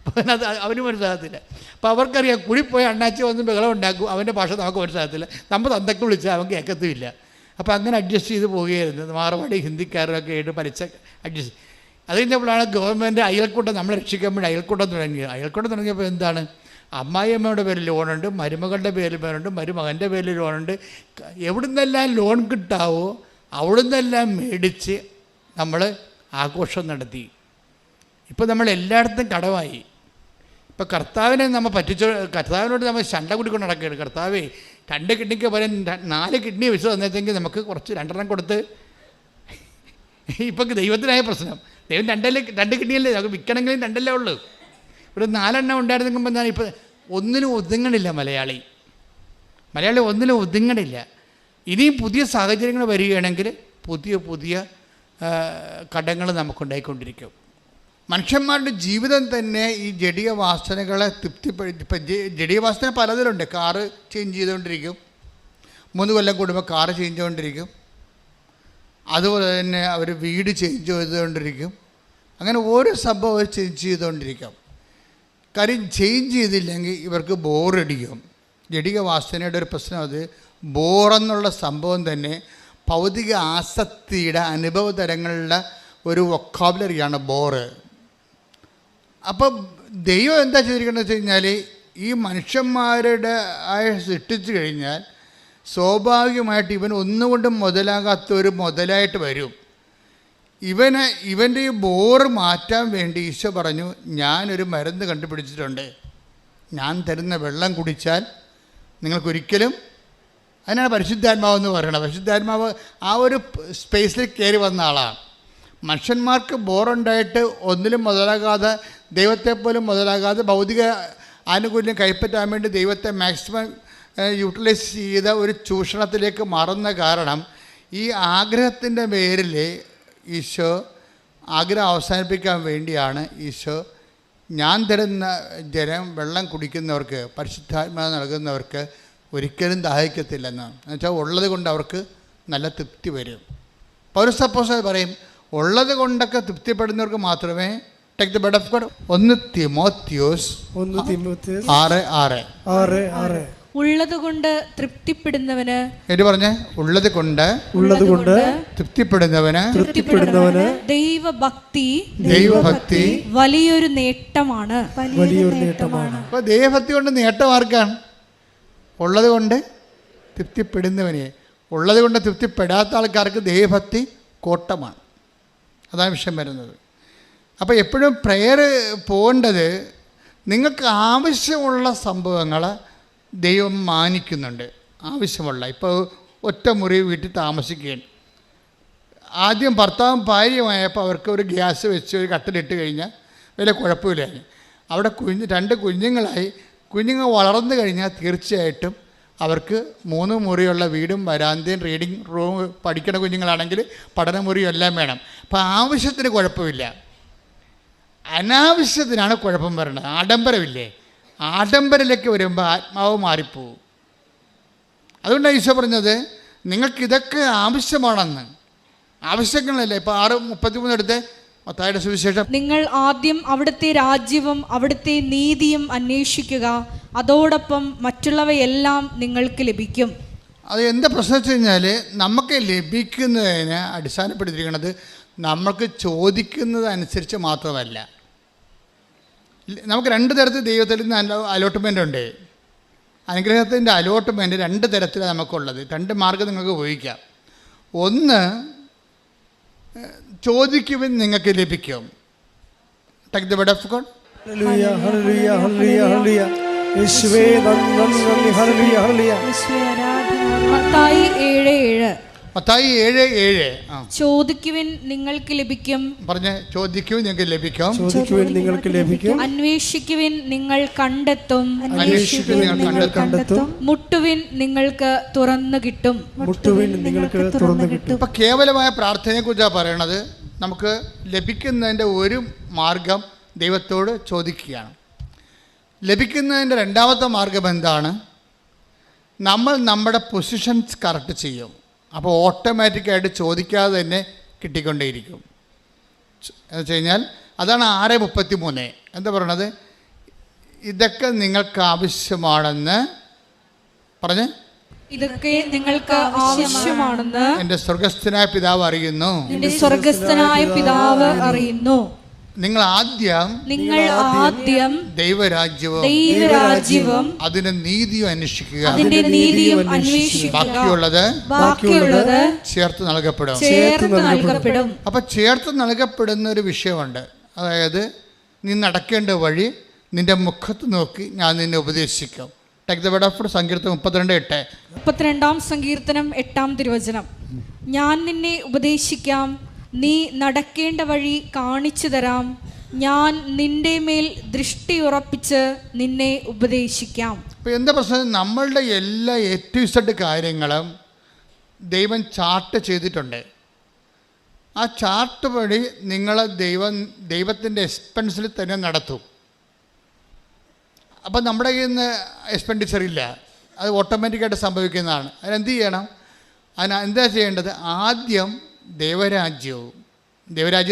S4: അപ്പോൾ അവന് മനസ്സിലാകത്തില്ല. അപ്പോൾ അവർക്കറിയാം കുഴിപ്പോയി അണ്ണാച്ചി വന്ന് ബഹളം ഉണ്ടാക്കും, അവൻ്റെ ഭാഷ നമുക്ക് മനസ്സിലാകത്തില്ല. നമ്മൾ തന്തക്ക് വിളിച്ചാൽ അവൻ കേൾക്കത്തുമില്ല. അപ്പോൾ അങ്ങനെ അഡ്ജസ്റ്റ് ചെയ്ത് പോവുകയായിരുന്നു. മാർവാടി ഹിന്ദിക്കാരൊക്കെ ആയിട്ട് പലിശ അഡ്ജസ്റ്റ്. അത് കഴിഞ്ഞപ്പോഴാണ് ഗവൺമെൻറ് അയൽക്കൂട്ടം നമ്മളെ രക്ഷിക്കാൻ വേണ്ടി അയൽക്കൂട്ടം തുടങ്ങിയപ്പോൾ എന്താണ്? അമ്മായിയമ്മയുടെ പേരിൽ ലോണുണ്ട്, മരുമകളുടെ പേരിൽ ലോണുണ്ട്, മരുമകൻ്റെ പേരിൽ ലോണുണ്ട്. എവിടുന്നെല്ലാം ലോൺ കിട്ടാവോ അവിടുന്നെല്ലാം മേടിച്ച് നമ്മൾ ആഘോഷം നടത്തി. ഇപ്പോൾ നമ്മൾ എല്ലായിടത്തും കടമായി. ഇപ്പോൾ കർത്താവിനെ നമ്മൾ കർത്താവിനോട് നമ്മൾ ശണ്ട കുടിക്കൊണ്ട് നടക്കുകയാണ്. കർത്താവേ 2 കിഡ്നിക്ക് പകരം 4 കിഡ്നി വെച്ച് തന്നേച്ചെങ്കിൽ നമുക്ക് കുറച്ച് 2 കൊടുത്ത്. ഇപ്പം ദൈവത്തിനായ പ്രശ്നം. ദൈവം 2 കിഡ്നിയല്ലേ, നമുക്ക് വിൽക്കണമെങ്കിലും 2 ഉള്ളൂ. ഇവിടെ 4 ഉണ്ടായിരുന്നെങ്കിൽ ഞാൻ ഇപ്പോൾ ഒന്നിനും ഒതുങ്ങണില്ല. മലയാളി ഒന്നിനും ഒതുങ്ങണില്ല. ഇനിയും പുതിയ സാഹചര്യങ്ങൾ വരികയാണെങ്കിൽ പുതിയ കടങ്ങൾ നമുക്കുണ്ടായിക്കൊണ്ടിരിക്കും. മനുഷ്യന്മാരുടെ ജീവിതം തന്നെ ഈ ജഡീയ വാസനകളെ ഇപ്പം ജഡീയ വാസന പലതിലുണ്ട്. കാറ് ചേഞ്ച് ചെയ്തുകൊണ്ടിരിക്കും, 3 കൊല്ലം കൂടുമ്പോൾ കാറ് ചേഞ്ച് ചെയ്തുകൊണ്ടിരിക്കും. അതുപോലെ തന്നെ അവർ വീട് ചേഞ്ച് ചെയ്തുകൊണ്ടിരിക്കും. അങ്ങനെ ഓരോ സംഭവം അവർ ചേഞ്ച് ചെയ്തുകൊണ്ടിരിക്കും. കാര്യം ചേഞ്ച് ചെയ്തില്ലെങ്കിൽ ഇവർക്ക് ബോറടിക്കും. ജഡീയ വാസനയുടെ ഒരു പ്രശ്നം അത് ബോറെന്നുള്ള സംഭവം തന്നെ ഭൗതിക ആസക്തിയുടെ അനുഭവ തരങ്ങളുടെ ഒരു വൊക്കാബുലറിയാണ് ബോറ്. അപ്പം ദൈവം എന്താ ചെയ്തിരിക്കുന്നത് വെച്ച് കഴിഞ്ഞാൽ ഈ മനുഷ്യന്മാരുടെ സൃഷ്ടിച്ചു കഴിഞ്ഞാൽ സ്വാഭാവികമായിട്ട് ഇവൻ ഒന്നുകൊണ്ടും മുതലാകാത്തൊരു മുതലായിട്ട് വരും. ഇവൻ്റെ ഈ ബോറ് മാറ്റാൻ വേണ്ടി ഈശോ പറഞ്ഞു, ഞാനൊരു മരുന്ന് കണ്ടുപിടിച്ചിട്ടുണ്ട്. ഞാൻ തരുന്ന വെള്ളം കുടിച്ചാൽ നിങ്ങൾക്കൊരിക്കലും, അതിനാണ് പരിശുദ്ധാത്മാവെന്ന് പറയുന്നത്. പരിശുദ്ധാത്മാവ് ആ ഒരു സ്പേസിൽ കയറി വന്ന ആളാണ്. മനുഷ്യന്മാർക്ക് ബോറുണ്ടായിട്ട് ഒന്നിലും മുതലാകാതെ, ദൈവത്തെപ്പോലും മുതലാകാതെ ഭൗതിക ആനുകൂല്യം കൈപ്പറ്റാൻ വേണ്ടി ദൈവത്തെ മാക്സിമം യൂട്ടിലൈസ് ചെയ്ത ഒരു ചൂഷണത്തിലേക്ക് മാറുന്ന കാരണം ഈ ആഗ്രഹത്തിൻ്റെ പേരിൽ ഈശോ ആഗ്രഹം അവസാനിപ്പിക്കാൻ വേണ്ടിയാണ് ഈശോ ഞാൻ തരുന്ന വെള്ളം കുടിക്കുന്നവർക്ക്, പരിശുദ്ധാത്മാവ് നൽകുന്നവർക്ക് ഒരിക്കലും ദാഹിക്കത്തില്ലെന്നാണ്. എന്നുവെച്ചാൽ ഉള്ളത് കൊണ്ട് അവർക്ക് നല്ല തൃപ്തി വരും. പൗലോസ് അപ്പോസ്തലൻ പറയും, ഉള്ളത് കൊണ്ടൊക്കെ തൃപ്തിപ്പെടുന്നവർക്ക് മാത്രമേ take the bread of God. 1 Thimothiyos 6:6
S1: ഉള്ളത് കൊണ്ട് തൃപ്തിപ്പെടുന്നവന്,
S4: എന്നിട്ട് പറഞ്ഞേ, ഉള്ളത് കൊണ്ട് തൃപ്തിപ്പെടുന്നവന്
S1: ദൈവഭക്തി വലിയൊരു നേട്ടമാണ്.
S4: അപ്പൊ ദൈവഭക്തി കൊണ്ട് നേട്ടം ആർക്കാണ്? ഉള്ളത് കൊണ്ട് തൃപ്തിപ്പെടുന്നവനെ. ഉള്ളത് കൊണ്ട് തൃപ്തിപ്പെടാത്ത ആൾക്കാർക്ക് ദൈവഭക്തി കോട്ടമാണ്. അതാണ് വിഷയം വരുന്നത്. അപ്പോൾ എപ്പോഴും പ്രെയർ പോകേണ്ടത്, നിങ്ങൾക്ക് ആവശ്യമുള്ള സംഭവങ്ങൾ ദൈവം മാനിക്കുന്നുണ്ട്. ആവശ്യമുള്ള, ഇപ്പോൾ ഒറ്റ മുറി വീട്ടിൽ താമസിക്കുകയാണ്. ആദ്യം ഭർത്താവും ഭാര്യയുമായപ്പോൾ അവർക്ക് ഒരു ഗ്യാസ് വെച്ച് ഒരു കട്ടിലിട്ട് കഴിഞ്ഞാൽ വലിയ കുഴപ്പമില്ലായിരുന്നു. അവിടെ 2 കുഞ്ഞുങ്ങളായി. കുഞ്ഞുങ്ങൾ വളർന്നു കഴിഞ്ഞാൽ തീർച്ചയായിട്ടും അവർക്ക് 3 മുറിയുള്ള വീടും വരാന്തയും റീഡിങ് റൂം, പഠിക്കുന്ന കുഞ്ഞുങ്ങളാണെങ്കിൽ പഠനമുറിയും എല്ലാം വേണം. അപ്പോൾ ആവശ്യത്തിന് കുഴപ്പമില്ല. അനാവശ്യത്തിനാണ് കുഴപ്പം വരുന്നത്. ആഡംബരമില്ലേ, ആഡംബരത്തിലേക്ക് വരുമ്പോൾ ആത്മാവ് മാറിപ്പോവും. അതുകൊണ്ടാണ് ഈശോ പറഞ്ഞത്, നിങ്ങൾക്കിതൊക്കെ ആവശ്യമാണെന്ന്. ആവശ്യങ്ങളല്ലേ. ഇപ്പോൾ 6:33 എടുത്ത് മത്തായിയുടെ സുവിശേഷം,
S1: നിങ്ങൾ ആദ്യം അവിടുത്തെ രാജ്യവും അവിടുത്തെ നീതിയും അന്വേഷിക്കുക, അതോടൊപ്പം മറ്റുള്ളവയെല്ലാം നിങ്ങൾക്ക് ലഭിക്കും.
S4: അത് എന്താ പ്രശ്നം വെച്ച് കഴിഞ്ഞാൽ, നമുക്ക് ലഭിക്കുന്നതിന് അടിസ്ഥാനപ്പെടുത്തിയിരിക്കുന്നത് നമുക്ക് ചോദിക്കുന്നത് അനുസരിച്ച് മാത്രമല്ല. നമുക്ക് 2 തരത്തിൽ ദൈവത്തിൽ നിന്ന് അലോട്ട്മെൻ്റ് ഉണ്ട്. അനുഗ്രഹത്തിൻ്റെ അലോട്ട്മെൻറ്റ് 2 തരത്തിലാണ് നമുക്കുള്ളത്. 2 മാർഗ്ഗം നിങ്ങൾക്ക് ഉപയോഗിക്കാം. ഒന്ന്, ചോദിക്കുവിൻ നിങ്ങൾക്ക് ലഭിക്കും. Take the word of God.
S2: Hallelujah ഹല്ലേലൂയ ഹല്ലേലൂയ ഹല്ലേലൂയ. യേശുവേ നന്ദി ഹല്ലേലൂയ ഹല്ലേലൂയ.
S1: മത്തായി 7:7.
S4: മത്തായി 7:7.
S1: ചോദിക്കുവിൻ നിങ്ങൾക്ക് ലഭിക്കും.
S4: പറഞ്ഞേ, ചോദിക്കുവിൻ നിങ്ങൾക്ക് ലഭിക്കും.
S2: ചോദിക്കുവിൻ നിങ്ങൾക്ക് ലഭിക്കും.
S1: അന്വേഷിക്കുവിൻ നിങ്ങൾ കണ്ടെത്തും.
S4: അന്വേഷിക്കുവിൻ നിങ്ങൾ കണ്ടെത്തും.
S1: മുട്ടുവിൻ നിങ്ങൾക്ക് തുറന്നു കിട്ടും.
S2: മുട്ടുവിൻ നിങ്ങൾക്ക് തുറന്നു കിട്ടും.
S4: ഇപ്പം കേവലമായ പ്രാർത്ഥനയെക്കുറിച്ചാണ് പറയണത്. നമുക്ക് ലഭിക്കുന്നതിൻ്റെ ഒരു മാർഗം ദൈവത്തോട് ചോദിക്കുകയാണ്. ലഭിക്കുന്നതിൻ്റെ 2ാമത്തെ മാർഗം എന്താണ്? നമ്മൾ നമ്മുടെ പൊസിഷൻസ് കറക്റ്റ് ചെയ്യും. അപ്പോൾ ഓട്ടോമാറ്റിക്കായിട്ട് ചോദിക്കാതെ തന്നെ കിട്ടിക്കൊണ്ടേയിരിക്കും. എന്ന് വെച്ച് കഴിഞ്ഞാൽ അതാണ് 6:33 എന്താ പറയണത്? ഇതൊക്കെ നിങ്ങൾക്ക് ആവശ്യമാണെന്ന് പറഞ്ഞ്,
S1: ഇതൊക്കെ നിങ്ങൾക്ക് ആവശ്യമാണെന്ന്
S4: എൻ്റെ സ്വർഗസ്ഥനായ പിതാവ് അറിയുന്നു.
S1: നിന്റെ സ്വർഗസ്ഥനായ പിതാവ് അറിയുന്നു.
S4: നിങ്ങൾ ആദ്യം
S1: ദൈവരാജ്യവും
S4: അതിന്റെ നീതിയും അന്വേഷിക്കുക. ബാക്കിയുള്ളത് ചേർത്ത് നൽകപ്പെടും. അപ്പൊ ചേർത്ത് നൽകപ്പെടുന്ന ഒരു വിഷയമുണ്ട്. അതായത്, നീ നടക്കേണ്ട വഴി നിന്റെ മുഖത്ത് നോക്കി ഞാൻ നിന്നെ ഉപദേശിക്കും. Take the word of God. സങ്കീർത്തനം 32:8.
S1: 32-ാം സങ്കീർത്തനം 8-ാം തിരുവചനം. ഞാൻ നിന്നെ ഉപദേശിക്കാം, നീ നടക്കേണ്ട വഴി കാണിച്ചു തരാം, ഞാൻ നിന്റെ മേൽ ദൃഷ്ടി ഉറപ്പിച്ച് നിന്നെ ഉപദേശിക്കാം.
S4: അപ്പോൾ എന്താ പ്രശ്നം? നമ്മളുടെ എല്ലാ A to Z കാര്യങ്ങളും ദൈവം ചാർട്ട് ചെയ്തിട്ടുണ്ട്. ആ ചാർട്ട് വഴി നിങ്ങളെ ദൈവത്തിൻ്റെ എക്സ്പെൻസിൽ തന്നെ നടത്തും. അപ്പം നമ്മുടെ കയ്യിൽ നിന്ന് എക്സ്പെൻഡിച്ചർ ഇല്ല, അത് ഓട്ടോമാറ്റിക്കായിട്ട് സംഭവിക്കുന്നതാണ്. അതിനെന്ത് ചെയ്യണം? എന്താ ചെയ്യേണ്ടത്? ആദ്യം ദൈവരാജ്യം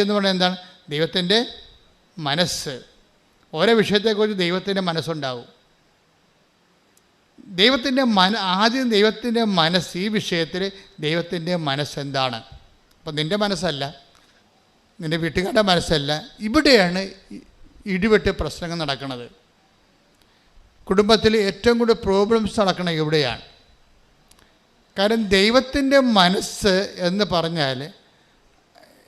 S4: എന്ന് പറഞ്ഞാൽ എന്താണ്? ദൈവത്തിൻ്റെ മനസ്സ്. ഓരോ വിഷയത്തെക്കുറിച്ച് ദൈവത്തിൻ്റെ മനസ്സുണ്ടാവും. ആദ്യം ദൈവത്തിൻ്റെ മനസ്സ്. ഈ വിഷയത്തിൽ ദൈവത്തിൻ്റെ മനസ്സെന്താണ്? അപ്പം നിൻ്റെ മനസ്സല്ല, നിൻ്റെ വീട്ടുകാരുടെ മനസ്സല്ല. ഇവിടെയാണ് ഇടിവെട്ട് പ്രശ്നങ്ങൾ നടക്കുന്നത്. കുടുംബത്തിൽ ഏറ്റവും കൂടുതൽ പ്രോബ്ലംസ് നടക്കുന്നത് ഇവിടെയാണ്. കാരണം ദൈവത്തിൻ്റെ മനസ്സ് എന്ന് പറഞ്ഞാൽ,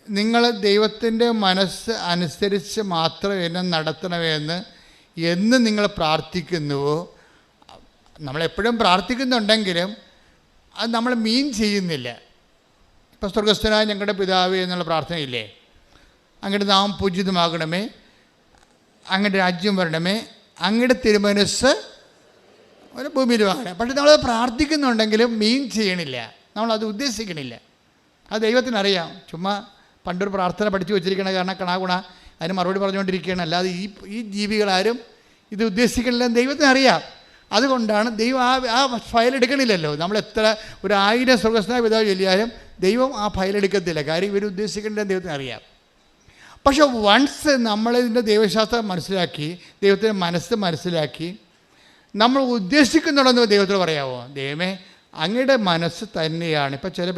S4: നിങ്ങൾ ദൈവത്തിൻ്റെ മനസ്സ് അനുസരിച്ച് മാത്രം എന്നെ നടത്തണമെന്ന് എന്ന് നിങ്ങൾ പ്രാർത്ഥിക്കുന്നുവോ, നമ്മളെപ്പോഴും പ്രാർത്ഥിക്കുന്നുണ്ടെങ്കിലും അത് നമ്മൾ മീൻ ചെയ്യുന്നില്ല. ഇപ്പോൾ സ്വർഗസ്ഥനായ ഞങ്ങളുടെ പിതാവേ എന്നുള്ള പ്രാർത്ഥനയില്ലേ, അങ്ങയുടെ നാമം പൂജിതമാകണമേ, അങ്ങയുടെ രാജ്യം വരണമേ, അങ്ങയുടെ തിരുമനസ്സ് ഒരു ഭൂമിയിലുമാകണം. പക്ഷെ നമ്മൾ പ്രാർത്ഥിക്കുന്നുണ്ടെങ്കിലും മീൻ ചെയ്യണില്ല, നമ്മളത് ഉദ്ദേശിക്കണില്ല. അത് ദൈവത്തിനറിയാം. ചുമ്മാ പണ്ടൊരു പ്രാർത്ഥന പഠിച്ചു വെച്ചിരിക്കണ കാരണം കണാകുണ അതിന് മറുപടി പറഞ്ഞുകൊണ്ടിരിക്കുകയാണ്. അല്ലാതെ ഈ ജീവികളാരും ഇത് ഉദ്ദേശിക്കണില്ല, ദൈവത്തിനറിയാം. അതുകൊണ്ടാണ് ദൈവം ആ ഫയൽ എടുക്കണില്ലല്ലോ. നമ്മൾ എത്ര 1000 സ്വർഗ്ഗസ്ഥനായ പിതാവ് ചൊല്ലിയാലും ദൈവം ആ ഫയൽ എടുക്കത്തില്ല. കാര്യം ഇവർ ഉദ്ദേശിക്കേണ്ടത് ദൈവത്തിന് അറിയാം. പക്ഷെ വൺസ് നമ്മളിതിൻ്റെ ദൈവശാസ്ത്രം മനസ്സിലാക്കി, ദൈവത്തിൻ്റെ മനസ്സ് മനസ്സിലാക്കി, നമ്മൾ ഉദ്ദേശിക്കുന്നുണ്ടെന്ന് ദൈവത്തോട് പറയാമോ? ദൈവമേ, അങ്ങയുടെ മനസ്സ് തന്നെയാണ്. ഇപ്പം ചില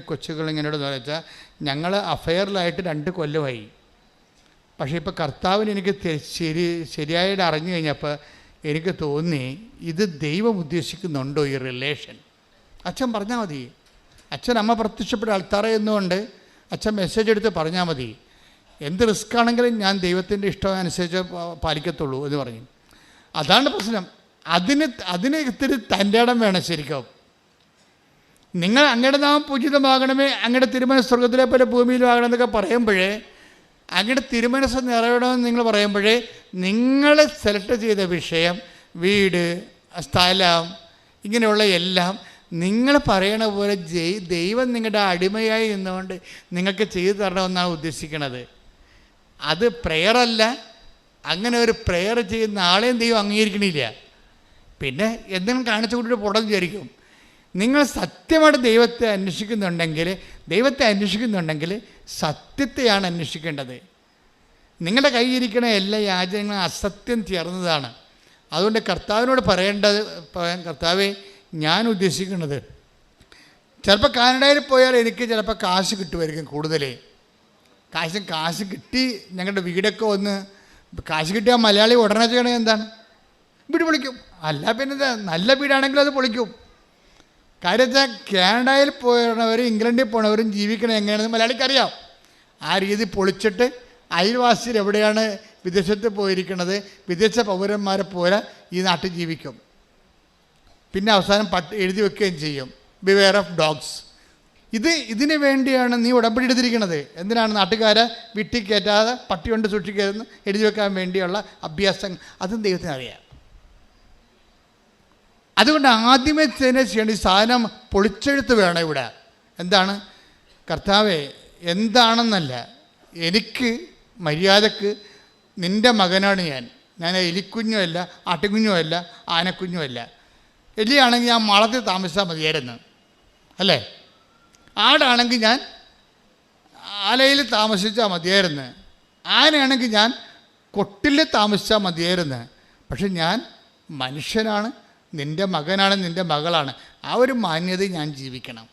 S4: കൊച്ചുകൾ ഇങ്ങനെയോട് വെച്ചാൽ ഞങ്ങൾ അഫെയറിലായിട്ട് 2 കൊല്ലമായി, പക്ഷേ ഇപ്പോൾ കർത്താവിന് എനിക്ക് ശരിയായിട്ട് അറിഞ്ഞു കഴിഞ്ഞപ്പോൾ എനിക്ക് തോന്നി ഇത് ദൈവം ഉദ്ദേശിക്കുന്നുണ്ടോ ഈ റിലേഷൻ. അച്ഛൻ പറഞ്ഞാൽ മതി. അച്ഛൻ അമ്മ പ്രത്യക്ഷപ്പെട്ട അൾത്താറ എന്നുകൊണ്ട് അച്ഛൻ മെസ്സേജ് എടുത്ത് പറഞ്ഞാൽ മതി. എന്ത് റിസ്ക് ആണെങ്കിലും ഞാൻ ദൈവത്തിൻ്റെ ഇഷ്ടം അനുസരിച്ച് പാലിക്കത്തുള്ളൂ എന്ന് പറഞ്ഞു. അതാണ് പ്രശ്നം. അതിന് ഇത്തിരി തൻ്റെ ഇടം വേണം ശരിക്കും. നിങ്ങൾ അങ്ങയുടെ നാമം പൂജിതമാകണമേ, അങ്ങയുടെ തിരുമനസ് സ്വർഗത്തിലെ പോലെ ഭൂമിയിലും ആകണമെന്നൊക്കെ പറയുമ്പോഴേ, അങ്ങയുടെ തിരുമനസ് നിറവേണമെന്ന് നിങ്ങൾ പറയുമ്പോഴേ, നിങ്ങൾ സെലക്ട് ചെയ്ത വിഷയം, വീട്, സ്ഥലം, ഇങ്ങനെയുള്ള എല്ലാം നിങ്ങൾ പറയണ പോലെ ദൈവം നിങ്ങളുടെ അടിമയായി നിന്നുകൊണ്ട് നിങ്ങൾക്ക് ചെയ്തു തരണമെന്നാണ് ഉദ്ദേശിക്കുന്നത്. അത് പ്രെയറല്ല. അങ്ങനെ ഒരു പ്രെയർ ചെയ്യുന്ന ആളെയും ദൈവം അംഗീകരിക്കണില്ല. പിന്നെ എന്തെങ്കിലും കാണിച്ചു കൂട്ടിയിട്ട് പുറം വിചാരിക്കും. നിങ്ങൾ സത്യമായിട്ട് ദൈവത്തെ അന്വേഷിക്കുന്നുണ്ടെങ്കിൽ സത്യത്തെയാണ് അന്വേഷിക്കേണ്ടത്. നിങ്ങളുടെ കയ്യിരിക്കണ എല്ലാ യാചനകളും അസത്യം ചേർന്നതാണ്. അതുകൊണ്ട് കർത്താവിനോട് കർത്താവേ, ഞാൻ ഉദ്ദേശിക്കുന്നത്, ചിലപ്പോൾ കാനഡയിൽ പോയാൽ എനിക്ക് ചിലപ്പോൾ കാശ് കിട്ടുമായിരിക്കും കൂടുതൽ. കാശ് കിട്ടി ഞങ്ങളുടെ വീടൊക്കെ ഒന്ന് കാശ് കിട്ടിയാൽ മലയാളി ഉടനെ ചെയ്യണത് എന്താണ്? വീട് പൊളിക്കും. അല്ല പിന്നെ നല്ല വീടാണെങ്കിൽ അത് പൊളിക്കും. കാര്യം വെച്ചാൽ കാനഡയിൽ പോയവരും ഇംഗ്ലണ്ടിൽ പോണവരും ജീവിക്കണം എങ്ങനെയാണെന്ന് മലയാളിക്കറിയാം. ആ രീതി പൊളിച്ചിട്ട് അയൽവാസികൾ എവിടെയാണ് വിദേശത്ത് പോയിരിക്കുന്നത്, വിദേശ പൗരന്മാരെ പോലെ ഈ നാട്ടിൽ ജീവിക്കും. പിന്നെ അവസാനം എഴുതി വെക്കുകയും ചെയ്യും, ബിവെയർ ഓഫ് ഡോഗ്സ്. ഇതിന് വേണ്ടിയാണ് നീ ഉടമ്പടി എടുത്തിരിക്കുന്നത്. എന്തിനാണ്? നാട്ടുകാരെ വീട്ടിൽ കയറ്റാതെ പട്ടി കൊണ്ട് സൂക്ഷിക്കരുതെന്ന് എഴുതി വെക്കാൻ വേണ്ടിയുള്ള അഭ്യാസം. അതും ദൈവത്തിന് അറിയാം. അതുകൊണ്ട് ആദ്യമേ തന്നെ ചെയ്യേണ്ട ഈ സാധനം പൊളിച്ചെഴുത്ത് വേണം ഇവിടെ. എന്താണ്? കർത്താവേ, എന്താണെന്നല്ല, എനിക്ക് മര്യാദക്ക് നിൻ്റെ മകനാണ് ഞാൻ എലിക്കുഞ്ഞുമല്ല, ആട്ടുകുഞ്ഞുമല്ല, ആനക്കുഞ്ഞുമല്ല. എലിയാണെങ്കിൽ ഞാൻ മാളത്തിൽ താമസിച്ചാൽ മതിയായിരുന്നു, അല്ലേ? ആടാണെങ്കിൽ ഞാൻ ആലയിൽ താമസിച്ചാൽ മതിയായിരുന്നു, ആനയാണെങ്കിൽ ഞാൻ കൊട്ടിൽ താമസിച്ചാൽ മതിയായിരുന്നു. പക്ഷെ ഞാൻ മനുഷ്യനാണ്, നിൻ്റെ മകനാണ്, നിൻ്റെ മകളാണ്. ആ ഒരു മാന്യത ഞാൻ ജീവിക്കണം.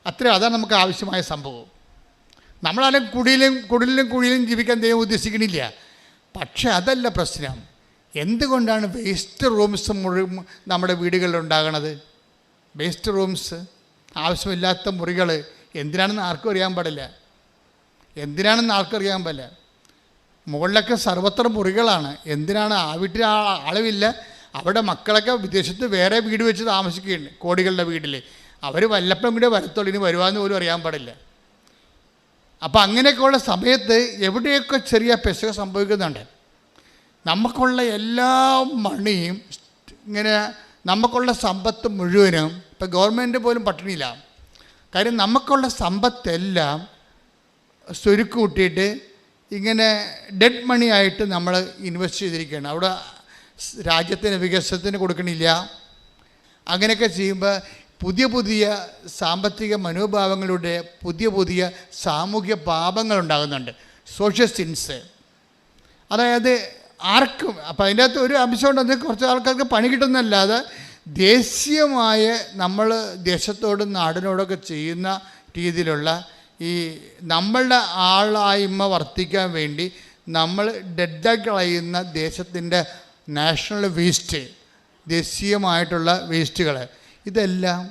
S4: അതാണ് നമുക്ക് ആവശ്യമായ സംഭവം. നമ്മളാലും കുടിലും ജീവിക്കാൻ ദൈവം ഉദ്ദേശിക്കണില്ല. പക്ഷെ അതല്ല പ്രശ്നം. എന്തുകൊണ്ടാണ് വേസ്റ്റ് റൂംസ് നമ്മുടെ വീടുകളിൽ ഉണ്ടാകണത്? വേസ്റ്റ് റൂംസ്, ആവശ്യമില്ലാത്ത മുറികൾ എന്തിനാണെന്ന് ആർക്കും അറിയാൻ പാടില്ല. മുകളിലൊക്കെ സർവത്ര മുറികളാണ്. എന്തിനാണ്? ആ വീട്ടിൽ അളവില്ല. അവിടെ മക്കളൊക്കെ വിദേശത്ത് വേറെ വീട് വെച്ച് താമസിക്കുകയുണ്ട്, കോടികളുടെ വീട്ടിൽ. അവർ വല്ലപ്പോഴും കൂടെ വരത്തുള്ളൂ, ഇനി വരുവാന്ന് പോലും അറിയാൻ പാടില്ല. അപ്പോൾ അങ്ങനെയൊക്കെയുള്ള സമയത്ത് എവിടെയൊക്കെ ചെറിയ പെശക സംഭവിക്കുന്നുണ്ട്. നമുക്കുള്ള എല്ലാ മണിയും ഇങ്ങനെ, നമുക്കുള്ള സമ്പത്ത് മുഴുവനും, ഇപ്പം ഗവൺമെൻറ് പോലും പട്ടിണിയില്ല. കാര്യം നമുക്കുള്ള സമ്പത്തെല്ലാം സ്വരുക്ക് കൂട്ടിയിട്ട് ഇങ്ങനെ ഡെഡ് മണി ആയിട്ട് നമ്മൾ ഇൻവെസ്റ്റ് ചെയ്തിരിക്കുകയാണ്. അവിടെ രാജ്യത്തിന് വികസനത്തിന് കൊടുക്കണില്ല. അങ്ങനെയൊക്കെ ചെയ്യുമ്പോൾ പുതിയ സാമ്പത്തിക മനോഭാവങ്ങളുടെ പുതിയ സാമൂഹ്യ പാപങ്ങൾ ഉണ്ടാകുന്നുണ്ട്, സോഷ്യൽ സിൻസ്. അതായത് ആർക്കും, അപ്പം അതിൻ്റെ അകത്ത് ഒരു അംശം ഉണ്ടെന്ന് കുറച്ച് ആൾക്കാർക്ക് പണി കിട്ടുന്നല്ലാതെ ദേശീയമായ നമ്മൾ ദേശത്തോടും നാടിനോടൊക്കെ ചെയ്യുന്ന രീതിയിലുള്ള ഈ നമ്മളുടെ ആളായ്മ വർദ്ധിക്കാൻ വേണ്ടി നമ്മൾ ഡെഡായി കളയുന്ന ദേശത്തിൻ്റെ നാഷണൽ വേസ്റ്റ്, ദേശീയമായിട്ടുള്ള വേസ്റ്റുകൾ, ഇതെല്ലാം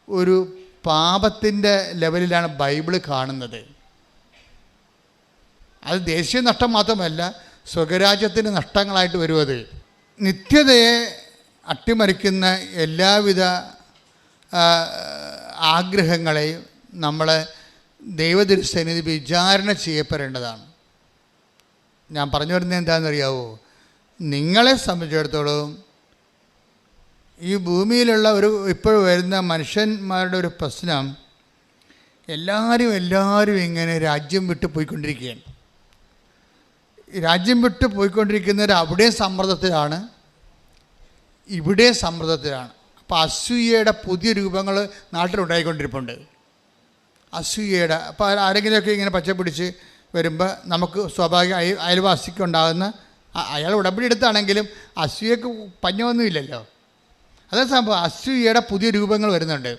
S4: ഒരു പാപത്തിൻ്റെ ലെവലിലാണ് ബൈബിൾ കാണുന്നത്. അത് ദേശീയ നഷ്ടം മാത്രമല്ല, സ്വകരാജ്യത്തിൻ്റെ നഷ്ടങ്ങളായിട്ട് വരുന്നത്. നിത്യതയെ അട്ടിമറിക്കുന്ന എല്ലാവിധ ആഗ്രഹങ്ങളെയും നമ്മൾ ദൈവതിരുസന്നിധി വിചാരണ ചെയ്യപ്പെടേണ്ടതാണ്. ഞാൻ പറഞ്ഞു വരുന്നത് എന്താണെന്നറിയാവോ? നിങ്ങളെ സംബന്ധിച്ചിടത്തോളം ഈ ഭൂമിയിലുള്ള ഇപ്പോൾ വരുന്ന മനുഷ്യന്മാരുടെ ഒരു പ്രശ്നം, എല്ലാവരും ഇങ്ങനെ രാജ്യം വിട്ട് പോയിക്കൊണ്ടിരിക്കുകയാണ്. രാജ്യം വിട്ട് പോയിക്കൊണ്ടിരിക്കുന്നവർ അവിടെയും സമ്മർദ്ദത്തിലാണ്, ഇവിടെ സമ്മർദ്ദത്തിലാണ്. അപ്പോൾ അസൂയയുടെ പുതിയ രൂപങ്ങൾ നാട്ടിലുണ്ടായിക്കൊണ്ടിരിപ്പുണ്ട്. അസൂയയുടെ അപ്പോൾ ആരെങ്കിലുമൊക്കെ ഇങ്ങനെ പച്ച പിടിച്ച് വരുമ്പോൾ നമുക്ക് സ്വാഭാവിക അയൽവാസിക്ക് ഉണ്ടാകുന്ന, അയാൾ ഉടമ്പടി എടുത്താണെങ്കിലും അസൂയക്ക് പഞ്ഞമൊന്നുമില്ലല്ലോ. അതേ സംഭവം അസൂയയുടെ പുതിയ രൂപങ്ങൾ വരുന്നുണ്ട്.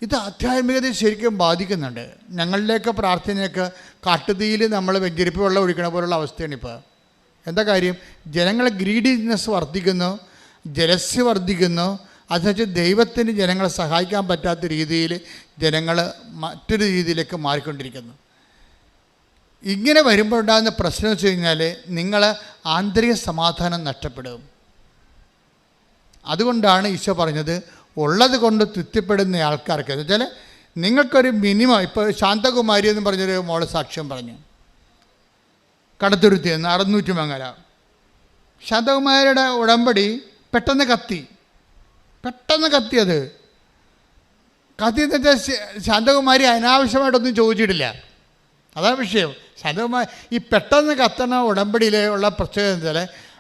S4: ഇത് ആധ്യാത്മികതയെ ശരിക്കും ബാധിക്കുന്നുണ്ട്. ഞങ്ങളിലേക്ക് പ്രാർത്ഥനയൊക്കെ കാട്ടുതീയിൽ നമ്മൾ വെഞ്ചരിപ്പ് വെള്ളം ഒഴിക്കണ പോലുള്ള അവസ്ഥയാണ് ഇപ്പോൾ. എന്താ കാര്യം? ജനങ്ങളെ ഗ്രീഡിനെസ് വർദ്ധിക്കുന്നു, ജലസ്യ വർദ്ധിക്കുന്നു. അതുവെച്ച് ദൈവത്തിന് ജനങ്ങളെ സഹായിക്കാൻ പറ്റാത്ത രീതിയിൽ ജനങ്ങൾ മറ്റൊരു രീതിയിലേക്ക് മാറിക്കൊണ്ടിരിക്കുന്നു. ഇങ്ങനെ വരുമ്പോൾ ഉണ്ടാകുന്ന പ്രശ്നം വെച്ച് കഴിഞ്ഞാൽ നിങ്ങൾ ആന്തരിക സമാധാനം നഷ്ടപ്പെടും. അതുകൊണ്ടാണ് ഈശോ പറഞ്ഞത് ഉള്ളത് കൊണ്ട് തൃപ്തിപ്പെടുന്ന ആൾക്കാർക്ക്. എന്ന് വെച്ചാൽ നിങ്ങൾക്കൊരു മിനിമം, ഇപ്പോൾ ശാന്തകുമാരി എന്ന് പറഞ്ഞൊരു മോള് സാക്ഷ്യം പറഞ്ഞു, കടത്തുരുത്തി എന്ന് 600 മംഗല. ശാന്തകുമാരിയുടെ ഉടമ്പടി പെട്ടെന്ന് കത്തിയത് കത്തിയെന്ന് വെച്ചാൽ ശാന്തകുമാരി അനാവശ്യമായിട്ടൊന്നും ചോദിച്ചിട്ടില്ല. അതാണ് വിഷയം. ശാന്തകുമാരി ഈ പെട്ടെന്ന് കത്തണ ഉടമ്പടിയിലുള്ള പ്രത്യേകത എന്ന് വെച്ചാൽ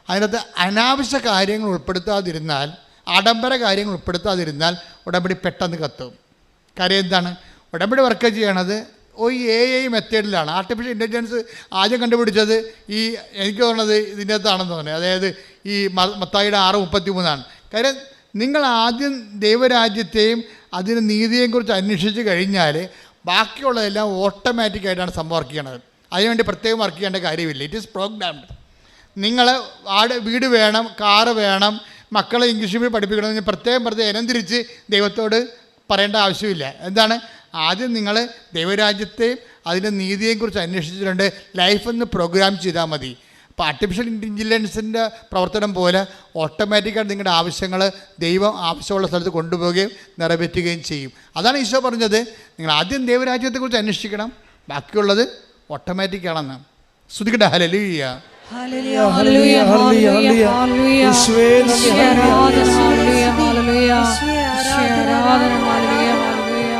S4: അതിനകത്ത് അനാവശ്യ കാര്യങ്ങൾ ഉൾപ്പെടുത്താതിരുന്നാൽ, ആഡംബര കാര്യങ്ങൾ ഉൾപ്പെടുത്താതിരുന്നാൽ ഉടമ്പടി പെട്ടെന്ന് കത്തും. കാര്യം എന്താണ്? ഉടമ്പടി വർക്ക് ചെയ്യണത് AI മെത്തേഡിലാണ്. ആർട്ടിഫിഷ്യൽ ഇൻ്റലിജൻസ് ആദ്യം കണ്ടുപിടിച്ചത് എനിക്ക് തോന്നുന്നത് ഇതിൻ്റെ അകത്താണെന്ന് തോന്നുന്നത്. അതായത് ഈ മത്തായിയുടെ 6:33. കാര്യം നിങ്ങൾ ആദ്യം ദൈവരാജ്യത്തെയും അതിന് നീതിയെയും കുറിച്ച് അന്വേഷിച്ച് കഴിഞ്ഞാൽ ബാക്കിയുള്ളതെല്ലാം ഓട്ടോമാറ്റിക്കായിട്ടാണ് സംഭവം വർക്ക് ചെയ്യണത്. അതിനുവേണ്ടി പ്രത്യേകം വർക്ക് ചെയ്യേണ്ട കാര്യമില്ല. It is programmed. നിങ്ങൾ വീട് വേണം, കാറ് വേണം, മക്കളെ ഇംഗ്ലീഷ് മീഡിയം പഠിപ്പിക്കണമെന്ന് പ്രത്യേകം ഇനം തിരിച്ച് ദൈവത്തോട് പറയേണ്ട ആവശ്യമില്ല. എന്താണ്? ആദ്യം നിങ്ങൾ ദൈവരാജ്യത്തെയും അതിൻ്റെ നീതിയെയും കുറിച്ച് അന്വേഷിച്ചിട്ടുണ്ട്, ലൈഫൊന്ന് പ്രോഗ്രാം ചെയ്താൽ മതി. അപ്പോൾ ആർട്ടിഫിഷ്യൽ ഇൻ്റലിജൻസിൻ്റെ പ്രവർത്തനം പോലെ ഓട്ടോമാറ്റിക്കായിട്ട് നിങ്ങളുടെ ആവശ്യങ്ങൾ ദൈവം ആവശ്യമുള്ള സ്ഥലത്ത് കൊണ്ടുപോവുകയും നിറവേറ്റുകയും ചെയ്യും. അതാണ് ഈശോ പറഞ്ഞത്, നിങ്ങൾ ആദ്യം ദൈവരാജ്യത്തെക്കുറിച്ച് അന്വേഷിക്കണം, ബാക്കിയുള്ളത് ഓട്ടോമാറ്റിക്കാണെന്ന്. സ്തുതിക്കട്ടെ. ഹല്ലേലൂയ.
S1: ഹല്ലേലൂയ, ഹല്ലേലൂയ, ഹല്ലേലൂയ, ഹല്ലേലൂയ. യേശുവേ നന്ദി. ഹല്ലേലൂയ, ഹല്ലേലൂയ, ഹല്ലേലൂയ. യേശുവേ ആരാധന. ഹല്ലേലൂയ, ഹല്ലേലൂയ.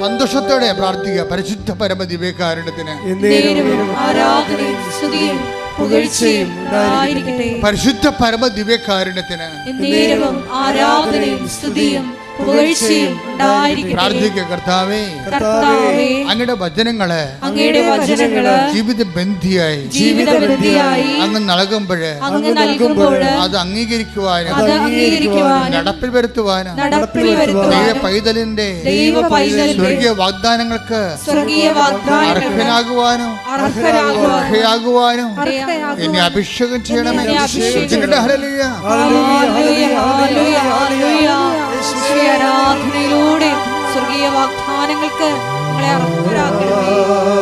S4: സന്തോഷത്തോടെ പ്രാർത്ഥിക്കുക. പരിശുദ്ധ പരമ ദിവ്യകാരുണ്യത്തിന്
S1: ആരാധനയും സ്തുതിയും പുകഴ്ചയും ഉണ്ടായിരിക്കട്ടെ.
S4: പരിശുദ്ധ പരമ ദിവ്യകാരുണ്യത്തിന്
S1: ആരാധനയും സ്തുതിയും പുകഴ്ചയും ഉണ്ടായിരിക്കട്ടെ.
S4: പ്രാർത്ഥിക്കുക. കർത്താവേ, അങ്ങയുടെ വചനങ്ങള് ജീവിതബന്ധിയായി അങ്ങ് നൽകുമ്പോൾ അത് അംഗീകരിക്കുവാനും നടപ്പിൽ വരുത്തുവാനും ദൈവ പൈതലിന്റെ സ്വർഗീയ വാഗ്ദാനങ്ങൾക്ക് അർഹനാകുവാനും എന്നെ അഭിഷേകം ചെയ്യണമേ. ഹല്ലേലൂയ.
S1: ആരാധനയിലൂടെ സ്വർഗീയ വാഗ്ദാനങ്ങൾക്ക് ഞങ്ങളെ അർഹരാക്കണമേ,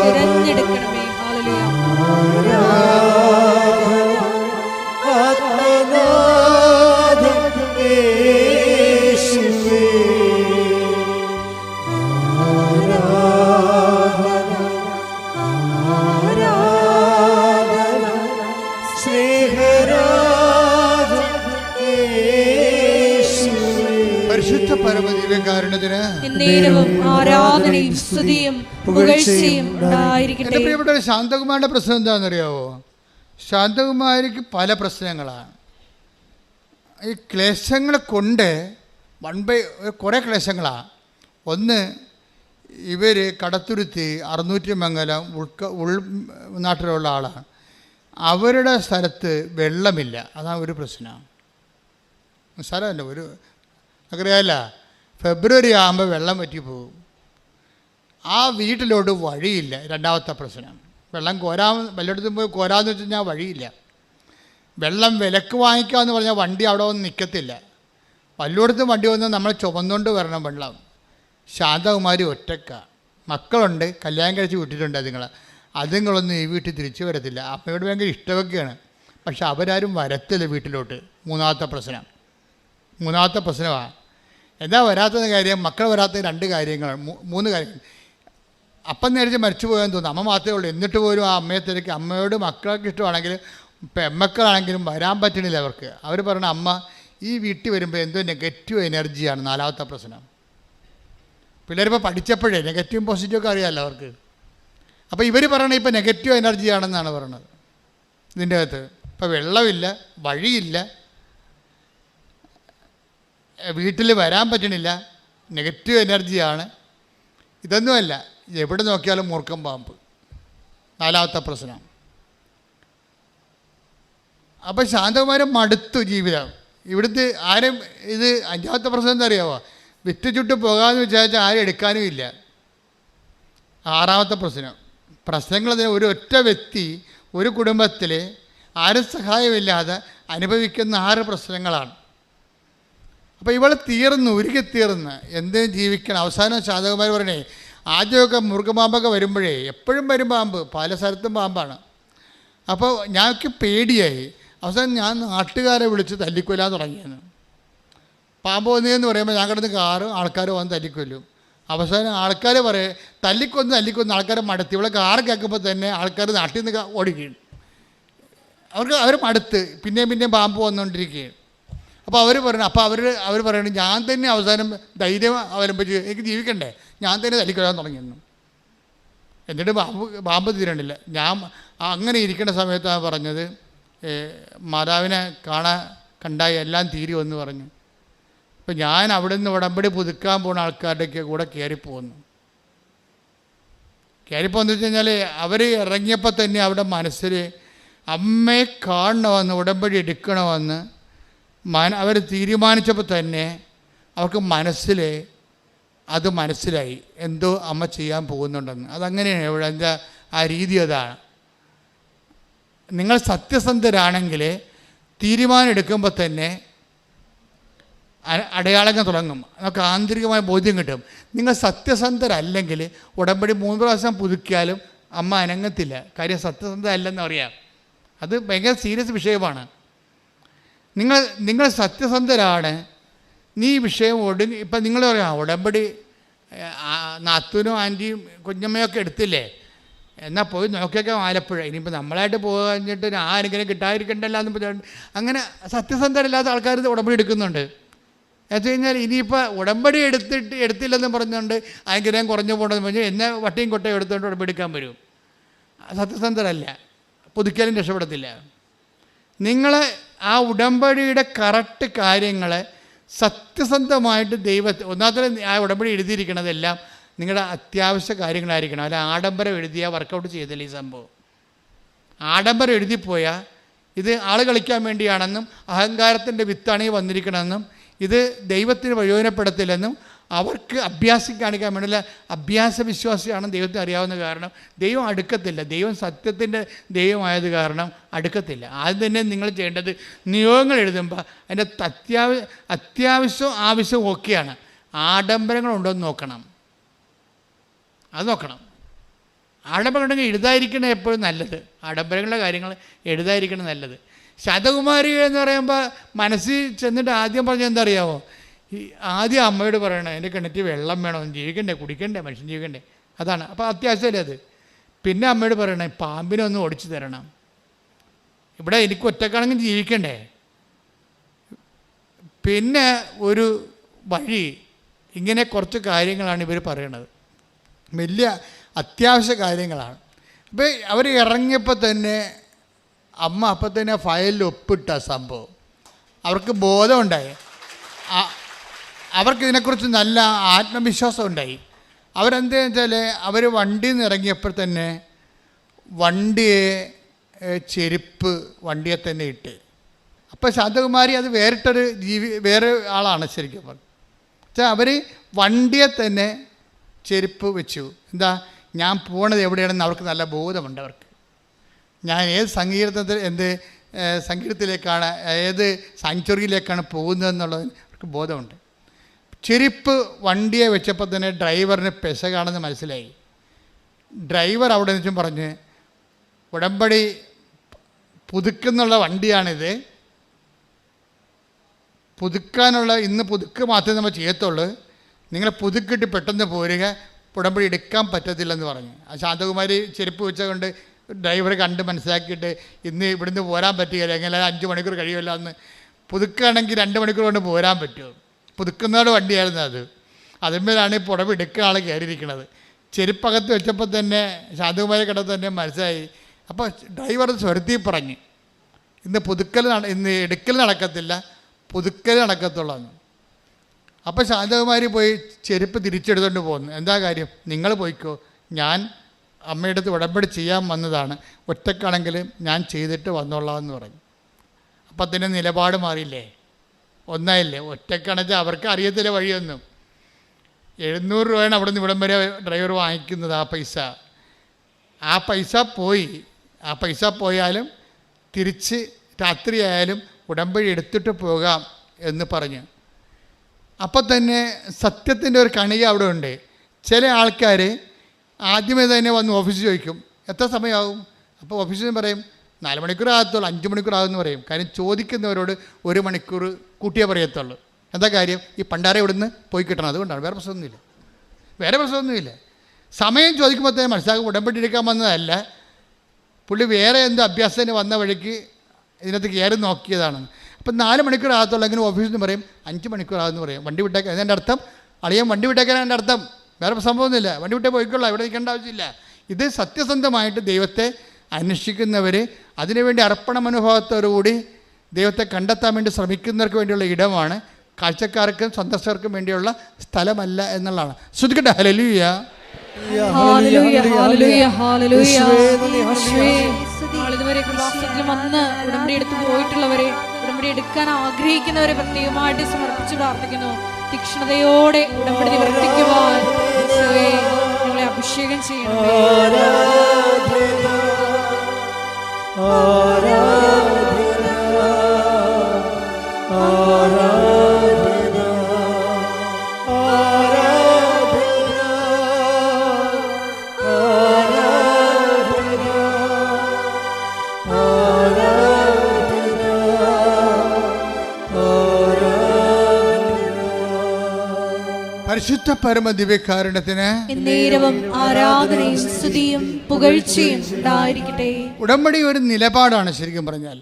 S1: തിരഞ്ഞെടുക്കണമേ. ഹല്ലേലൂയ.
S4: പരിശുദ്ധ പരമ ദിവ്യകാരുണ്യത്തിന്
S1: ആരാധനയും സ്തുതിയും പുകഴ്ചയും ഉണ്ടായിരിക്കട്ടെ.
S4: എൻ്റെ പ്രിയപ്പെട്ട ശാന്തകുമാരിയുടെ പ്രശ്നം എന്താണെന്നറിയാവോ? ശാന്തകുമാരിക്ക് പല പ്രശ്നങ്ങളാണ്. ഈ ക്ലേശങ്ങളെ കൊണ്ട് കുറേ ക്ലേശങ്ങളാണ്. ഒന്ന്, ഇവർ കടത്തുരുത്തി 600 മംഗലം ഉൾനാട്ടിലുള്ള ആളാണ്. അവരുടെ സ്ഥലത്ത് വെള്ളമില്ല. അതാണ് ഒരു പ്രശ്നം. സ്ഥലമല്ല, അറിയാമല്ല, ഫെബ്രുവരി ആകുമ്പോൾ വെള്ളം വറ്റിപ്പോകും. ആ വീട്ടിലോട്ട് വഴിയില്ല. രണ്ടാമത്തെ പ്രശ്നം, വെള്ളം വല്ലയിടത്തും പോയി കോരാന്ന് വെച്ച് കഴിഞ്ഞാൽ വഴിയില്ല. വെള്ളം വിലക്ക് വാങ്ങിക്കാമെന്ന് പറഞ്ഞാൽ വണ്ടി അവിടെ വന്ന് നിൽക്കത്തില്ല. വല്ലയിടത്തും വണ്ടി വന്ന് നമ്മൾ ചുമന്നുകൊണ്ട് വരണം വെള്ളം. ശാന്തകുമാരി ഒറ്റക്ക, മക്കളുണ്ട്, കല്യാണം കഴിച്ച് വിട്ടിട്ടുണ്ട്. അതുങ്ങളൊന്നും ഈ വീട്ടിൽ തിരിച്ചു വരത്തില്ല. അമ്മയോട് ഭയങ്കര ഇഷ്ടമൊക്കെയാണ്, പക്ഷെ അവരാരും വരത്തില്ല വീട്ടിലോട്ട്. മൂന്നാമത്തെ പ്രശ്നം. മൂന്നാമത്തെ പ്രശ്നമാണ്. എന്താ വരാത്ത കാര്യം? മക്കൾ വരാത്ത 2 കാര്യങ്ങൾ, 3 കാര്യങ്ങൾ. അപ്പം നേരിച്ച് മരിച്ചു പോയെന്ന് തോന്നുന്നു. അമ്മ മാത്രമേ ഉള്ളൂ. എന്നിട്ട് പോലും ആ അമ്മയെ തിരക്കി അമ്മയോട് മക്കൾക്ക് ഇഷ്ടമാണെങ്കിലും പെമ്മക്കളാണെങ്കിലും വരാൻ പറ്റണില്ല അവർക്ക്. അവർ പറയണ അമ്മ ഈ വീട്ടിൽ വരുമ്പോൾ എന്തോ നെഗറ്റീവ് എനർജിയാണ് 4ാമത്തെ പ്രശ്നം. പിള്ളേരിപ്പോൾ പഠിച്ചപ്പോഴേ നെഗറ്റീവും പോസിറ്റീവൊക്കെ അറിയാമല്ലോ അവർക്ക്. അപ്പോൾ ഇവർ പറയണത് ഇപ്പോൾ നെഗറ്റീവ് എനർജിയാണെന്നാണ് പറയണത്. ഇതിൻ്റെ അകത്ത് ഇപ്പോൾ വെള്ളമില്ല, വഴിയില്ല, വീട്ടിൽ വരാൻ പറ്റണില്ല, നെഗറ്റീവ് എനർജിയാണ്. ഇതൊന്നുമല്ല, എവിടെ നോക്കിയാലും മൂർഖം പാമ്പ്, 4ാമത്തെ പ്രശ്നം. അപ്പോൾ ശാന്തകുമാരൻ മടുത്തു ജീവിതം. ഇവിടുത്തെ ആരും ഇത് 5ാമത്തെ പ്രശ്നം എന്താ അറിയാമോ? വിറ്റ് ചുട്ട് പോകാമെന്ന് വിചാരിച്ചാൽ ആരും എടുക്കാനും ഇല്ല. 6ാമത്തെ പ്രശ്നങ്ങൾ ഒരു ഒറ്റ വ്യക്തി ഒരു കുടുംബത്തിൽ ആരും സഹായമില്ലാതെ അനുഭവിക്കുന്ന 6 പ്രശ്നങ്ങളാണ്. അപ്പോൾ ഇവൾ ഉരുകിത്തീർന്ന് എന്തിനും ജീവിക്കണം. അവസാനം ശാന്തകുമാർ പറയണേ, ആദ്യമൊക്കെ മൃഗപാമ്പൊക്കെ വരുമ്പോഴേ എപ്പോഴും വരും പാമ്പ്, പല സ്ഥലത്തും പാമ്പാണ്. അപ്പോൾ ഞങ്ങൾക്ക് പേടിയായി. അവസാനം ഞാൻ നാട്ടുകാരെ വിളിച്ച് തല്ലിക്കൊല്ലാൻ തുടങ്ങിയെന്ന്. പാമ്പ് വന്നതെന്ന് പറയുമ്പോൾ ഞാൻ കിടന്ന് ആൾക്കാർ വന്ന് തല്ലിക്കൊല്ലും. അവസാനം ആൾക്കാർ പറയും തല്ലിക്കൊന്ന് ആൾക്കാരെ മടുത്തി. ഇവിടെ കാറ് കേൾക്കുമ്പോൾ തന്നെ ആൾക്കാർ നാട്ടിൽ നിന്ന് ഓടിക്കുകയും അവർ മടുത്ത് പിന്നെയും പാമ്പ് വന്നുകൊണ്ടിരിക്കുകയും. അപ്പോൾ അവർ പറയണം ഞാൻ തന്നെ അവസാനം ധൈര്യം അവലംബിച്ച് എനിക്ക് ജീവിക്കണ്ടേ, ഞാൻ തന്നെ തല്ലിക്കൊല്ലാൻ തുടങ്ങിയെന്നു. എന്നിട്ട് പാമ്പ് തീരണില്ല. ഞാൻ അങ്ങനെ ഇരിക്കേണ്ട സമയത്താണ് പറഞ്ഞത്, മാതാവിനെ കണ്ടായി എല്ലാം തീരുമെന്ന് പറഞ്ഞു. അപ്പം ഞാൻ അവിടെ നിന്ന് ഉടമ്പടി പുതുക്കാൻ പോകുന്ന ആൾക്കാരുടെയൊക്കെ കൂടെ കയറിപ്പോന്നു വെച്ച് കഴിഞ്ഞാൽ അവർ ഇറങ്ങിയപ്പോൾ തന്നെ അവിടെ മനസ്സിൽ അമ്മയെ കാണണമെന്ന്, ഉടമ്പടി എടുക്കണമെന്ന് അവർ തീരുമാനിച്ചപ്പോൾ തന്നെ അവർക്ക് അത് മനസ്സിലായി എന്തോ അമ്മ ചെയ്യാൻ പോകുന്നുണ്ടെന്ന്. അതങ്ങനെയാണ് ഇവിടെ എന്താ ആ രീതി. അതാണ് നിങ്ങൾ സത്യസന്ധരാണെങ്കിൽ തീരുമാനം എടുക്കുമ്പോൾ തന്നെ അടയാളങ്ങൾ തുടങ്ങും, നമുക്ക് ആന്തരികമായ ബോധ്യം കിട്ടും. നിങ്ങൾ സത്യസന്ധരല്ലെങ്കിൽ ഉടമ്പടി 3 പ്രാവശ്യം പുതുക്കിയാലും അമ്മ അനങ്ങത്തില്ല. കാര്യം സത്യസന്ധ അല്ലെന്ന് അറിയാം. അത് ഭയങ്കര സീരിയസ് വിഷയമാണ്. നിങ്ങൾ സത്യസന്ധരാണ്, നീ വിഷയം ഇപ്പം നിങ്ങൾ പറയാം ഉടമ്പടി നാത്തൂനും ആൻറ്റിയും കുഞ്ഞമ്മയൊക്കെ എടുത്തില്ലേ, എന്നാൽ പോയി നോക്കിയൊക്കെ ആലപ്പുഴ. ഇനിയിപ്പോൾ നമ്മളായിട്ട് പോകാഞ്ഞിട്ട് ആരെങ്കിലും കിട്ടാതിരിക്കണ്ടല്ല എന്ന് പറഞ്ഞിട്ട് അങ്ങനെ സത്യസന്ധരല്ലാത്ത ആൾക്കാർ ഉടമ്പടി എടുക്കുന്നുണ്ട്. എന്ന് വെച്ച് കഴിഞ്ഞാൽ ഇനിയിപ്പോൾ ഉടമ്പടി എടുത്തില്ലെന്ന് പറഞ്ഞുകൊണ്ട് ആഗ്രഹം കുറഞ്ഞു പോകണമെന്ന് പറഞ്ഞാൽ എന്നെ വട്ടിയും കൊട്ടയും എടുത്തുകൊണ്ട് ഉടമ്പടി എടുക്കാൻ വരും. സത്യസന്ധരല്ല, പുതുക്കിയാലും രക്ഷപ്പെടത്തില്ല. നിങ്ങൾ ആ ഉടമ്പടിയുടെ കറക്റ്റ് കാര്യങ്ങളെ സത്യസന്ധമായിട്ട് ഒന്നാമത്തെ ആ ഉടമ്പടി എഴുതിയിരിക്കണതെല്ലാം നിങ്ങളുടെ അത്യാവശ്യ കാര്യങ്ങളായിരിക്കണം. അല്ല ആഡംബരം എഴുതിയാൽ വർക്കൗട്ട് ചെയ്തില്ല ഈ സംഭവം. ആഡംബരം എഴുതിപ്പോയാൽ ഇത് ആൾ കളിക്കാൻ വേണ്ടിയാണെന്നും അഹങ്കാരത്തിൻ്റെ വിത്താണ് ഈ വന്നിരിക്കണമെന്നും ഇത് ദൈവത്തിന് പ്രയോജനപ്പെടത്തില്ലെന്നും അവർക്ക് അഭ്യാസം കാണിക്കാൻ വേണ്ടിയുള്ള അഭ്യാസ വിശ്വാസിയാണെന്ന് ദൈവത്തിന് അറിയാവുന്ന കാരണം ദൈവം അടുക്കത്തില്ല. ദൈവം സത്യത്തിൻ്റെ ദൈവമായത് കാരണം അടുക്കത്തില്ല. ആദ്യം തന്നെ നിങ്ങൾ ചെയ്യേണ്ടത് നിയോഗങ്ങൾ എഴുതുമ്പോൾ അതിൻ്റെ അത്യാവശ്യവും ആവശ്യവും ഓക്കെയാണ്. ആഡംബരങ്ങളുണ്ടോ എന്ന് നോക്കണം. അത് നോക്കണം. ആഡംബരം ഉണ്ടെങ്കിൽ എഴുതാതിരിക്കണം എപ്പോഴും നല്ലത്. ആഡംബരങ്ങളുടെ കാര്യങ്ങൾ എഴുതാതിരിക്കണം നല്ലത്. ശതകുമാരി എന്ന് പറയുമ്പോൾ മനസ്സിൽ ചെന്നിട്ട് ആദ്യം പറഞ്ഞാൽ എന്താ അറിയാമോ? ആദ്യം അമ്മയോട് പറയണം എൻ്റെ കിണറ്റിൽ വെള്ളം വേണം, ജീവിക്കണ്ടേ, കുടിക്കണ്ടേ, മനുഷ്യൻ ജീവിക്കണ്ടേ. അതാണ്. അപ്പോൾ അത്യാവശ്യമല്ലേ അത്. പിന്നെ അമ്മയോട് പറയണേ പാമ്പിനെ ഒന്ന് ഓടിച്ചു തരണം, ഇവിടെ എനിക്ക് ഒറ്റക്കാണെങ്കിൽ ജീവിക്കണ്ടേ. പിന്നെ ഒരു വഴി. ഇങ്ങനെ കുറച്ച് കാര്യങ്ങളാണ് ഇവർ പറയണത്. വലിയ അത്യാവശ്യ കാര്യങ്ങളാണ്. അപ്പോൾ അവർ ഇറങ്ങിയപ്പോൾ തന്നെ അമ്മ അപ്പം തന്നെ ഫയലിൽ ഒപ്പിട്ട സംഭവം. അവർക്ക് ബോധമുണ്ടായി, അവർക്കിതിനെക്കുറിച്ച് നല്ല ആത്മവിശ്വാസം ഉണ്ടായി. അവരെന്താണെന്ന് വെച്ചാൽ അവർ വണ്ടിയിൽ നിന്ന് ഇറങ്ങിയപ്പോൾ തന്നെ ചെരുപ്പ് വണ്ടിയെ തന്നെ ഇട്ട്. അപ്പോൾ ശാന്തകുമാരി അത് വേറെ ആളാണ് ശരിക്കും പറഞ്ഞത്. വെച്ചാൽ അവർ വണ്ടിയെ തന്നെ ചെരുപ്പ് വെച്ചു. എന്താ, ഞാൻ പോണത് എവിടെയാണെന്ന് അവർക്ക് നല്ല ബോധമുണ്ട്. അവർക്ക് ഞാൻ ഏത് സംഗീതത്തിലേക്കാണ്, ഏത് സാങ്ച്വറിയിലേക്കാണ് പോകുന്നതെന്നുള്ളതിന് അവർക്ക് ബോധമുണ്ട്. ചെരുപ്പ് വണ്ടിയെ വെച്ചപ്പോൾ തന്നെ ഡ്രൈവറിന് പെശകാണെന്ന് മനസ്സിലായി. ഡ്രൈവർ അവിടെ നിന്നും പറഞ്ഞ് ഉടമ്പടി പുതുക്കുന്നുള്ള വണ്ടിയാണിത്, പുതുക്കാനുള്ള ഇന്ന് പുതുക്ക് മാത്രമേ നമ്മൾ ചെയ്യത്തുള്ളൂ. നിങ്ങൾ പുതുക്കിട്ട് പെട്ടെന്ന് പോരുക, ഉടമ്പടി എടുക്കാൻ പറ്റത്തില്ലെന്ന് പറഞ്ഞു. ആ ശാന്തകുമാരി ചെരുപ്പ് വെച്ചുകൊണ്ട് ഡ്രൈവറെ കണ്ട് മനസ്സിലാക്കിയിട്ട് ഇന്ന് ഇവിടുന്ന് പോരാൻ പറ്റുകയില്ല, എങ്ങനെ 5 മണിക്കൂർ കഴിയുമല്ലോ എന്ന്. പുതുക്കുകയാണെങ്കിൽ 2 മണിക്കൂർ കൊണ്ട് പോരാൻ പറ്റുമോ? പുതുക്കുന്നവരുടെ വണ്ടിയായിരുന്നു അത്. അതിന്മേലാണ് ഇപ്പോൾ ഉടമ്പടി എടുക്കുന്ന ആൾ കയറിയിരിക്കുന്നത്. ചെരുപ്പകത്ത് വെച്ചപ്പോൾ തന്നെ ശാന്തകുമാരി കണ്ടപ്പോൾ തന്നെ മനസ്സിലായി. അപ്പോൾ ഡ്രൈവർ സ്വരത്തിൽ പറഞ്ഞു, ഇന്ന് എടുക്കൽ നടക്കത്തില്ല, പുതുക്കൽ നടക്കത്തുള്ളൂ. അപ്പോൾ ശാന്തകുമാരി പോയി ചെരുപ്പ് തിരിച്ചെടുത്തുകൊണ്ട് പോകുന്നു. എന്താ കാര്യം? നിങ്ങൾ പോയിക്കോ, ഞാൻ അമ്മയുടെ അടുത്ത് ഉടമ്പടി ചെയ്യാൻ വന്നതാണ്, ഒറ്റക്കാണെങ്കിൽ ഞാൻ ചെയ്തിട്ട് വന്നോളാം എന്ന് പറഞ്ഞു. അപ്പം അതിൻ്റെ നിലപാട് മാറിയില്ലേ? ഒന്നായില്ലേ? ഒറ്റക്കാണെന്ന് അവർക്ക് അറിയത്തില്ല വഴിയൊന്നും. 700 രൂപയാണ് അവിടെ നിന്ന് ഇവിടം വരെ ഡ്രൈവർ വാങ്ങിക്കുന്നത്. ആ പൈസ പോയി. ആ പൈസ പോയാലും തിരിച്ച് രാത്രിയായാലും ഉടമ്പടി എടുത്തിട്ട് പോകാം എന്ന് പറഞ്ഞു. അപ്പം തന്നെ സത്യത്തിൻ്റെ ഒരു കണിക അവിടെ ഉണ്ട്. ചില ആൾക്കാർ ആദ്യമേ തന്നെ വന്ന് ഓഫീസിൽ ചോദിക്കും, എത്ര സമയമാകും? അപ്പോൾ ഓഫീസിൽ നിന്ന് പറയും 4 മണിക്കൂർ ആകത്തുള്ളൂ, 5 മണിക്കൂർ ആകുമെന്ന് പറയും. കാര്യം ചോദിക്കുന്നവരോട് 1 മണിക്കൂർ കൂട്ടിയേ പറയത്തുള്ളൂ. എന്താ കാര്യം? ഈ പണ്ടാര ഇവിടുന്ന് പോയി കിട്ടണം, അതുകൊണ്ടാണ്. വേറെ പ്രശ്നമൊന്നുമില്ല. സമയം ചോദിക്കുമ്പോൾ തന്നെ മനസ്സിലാക്കും ഉടമ്പടി എടുക്കാൻ വന്നതല്ല, പുള്ളി വേറെ എന്തോ അഭ്യാസത്തിന് വന്ന വഴിക്ക് ഇതിനകത്ത് കയറി നോക്കിയതാണ്. അപ്പം 4 മണിക്കൂർ ആകത്തുള്ളൂ. എങ്ങനെ ഓഫീസിൽ നിന്ന് പറയും 5 മണിക്കൂർ ആകുമെന്ന് പറയും. വണ്ടി വിട്ടേക്കാൻ അതിൻ്റെ അർത്ഥം, അളിയൻ വണ്ടി വിട്ടേക്കാനാണ് എൻ്റെ അർത്ഥം. വേറെ സംഭവമൊന്നുമില്ല. വണ്ടി വിട്ടേ പോയിക്കൊള്ളാം, ഇവിടെ നിൽക്കേണ്ട ആവശ്യമില്ല. ഇത് സത്യസന്ധമായിട്ട് ദൈവത്തെ അന്വേഷിക്കുന്നവർ, അതിനുവേണ്ടി അർപ്പണ മനോഭാവത്തോടുകൂടി ദൈവത്തെ കണ്ടെത്താൻ വേണ്ടി ശ്രമിക്കുന്നവർക്ക് വേണ്ടിയുള്ള ഇടമാണ്. കാഴ്ചക്കാർക്കും സന്ദർശകർക്കും വേണ്ടിയുള്ള സ്ഥലമല്ല എന്നുള്ളതാണ്. ശ്രദ്ധിക്കട്ടെ. ഹല്ലേലൂയ,
S1: ഹല്ലേലൂയ, ഹല്ലേലൂയ, ഹല്ലേലൂയ. ഇതുവരെ കൃപാസനത്തിൽ വന്ന് ഉടമ്പടി എടുത്ത് പോയിട്ടുള്ളവരെ, ഉടമ്പടി എടുക്കാൻ ആഗ്രഹിക്കുന്നവരെ പ്രത്യേകമായിട്ട് സമർപ്പിച്ച് പ്രാർത്ഥിക്കുന്നു. തീക്ഷ്ണതയോടെ ഉടമ്പടി നിവർത്തിക്കുവാൻ ഞങ്ങളെ അഭിഷേകം ചെയ്യണം.
S4: പരിശുദ്ധ പരമ ദിവ്യകാരുണ്യത്തിന്
S1: എന്നേരവും ആരാധനയും സ്തുതിയും പുകഴ്ചയും ഉണ്ടായിരിക്കട്ടെ.
S4: ഉടമ്പടി ഒരു നിലപാടാണ്. ശരിക്കും പറഞ്ഞാൽ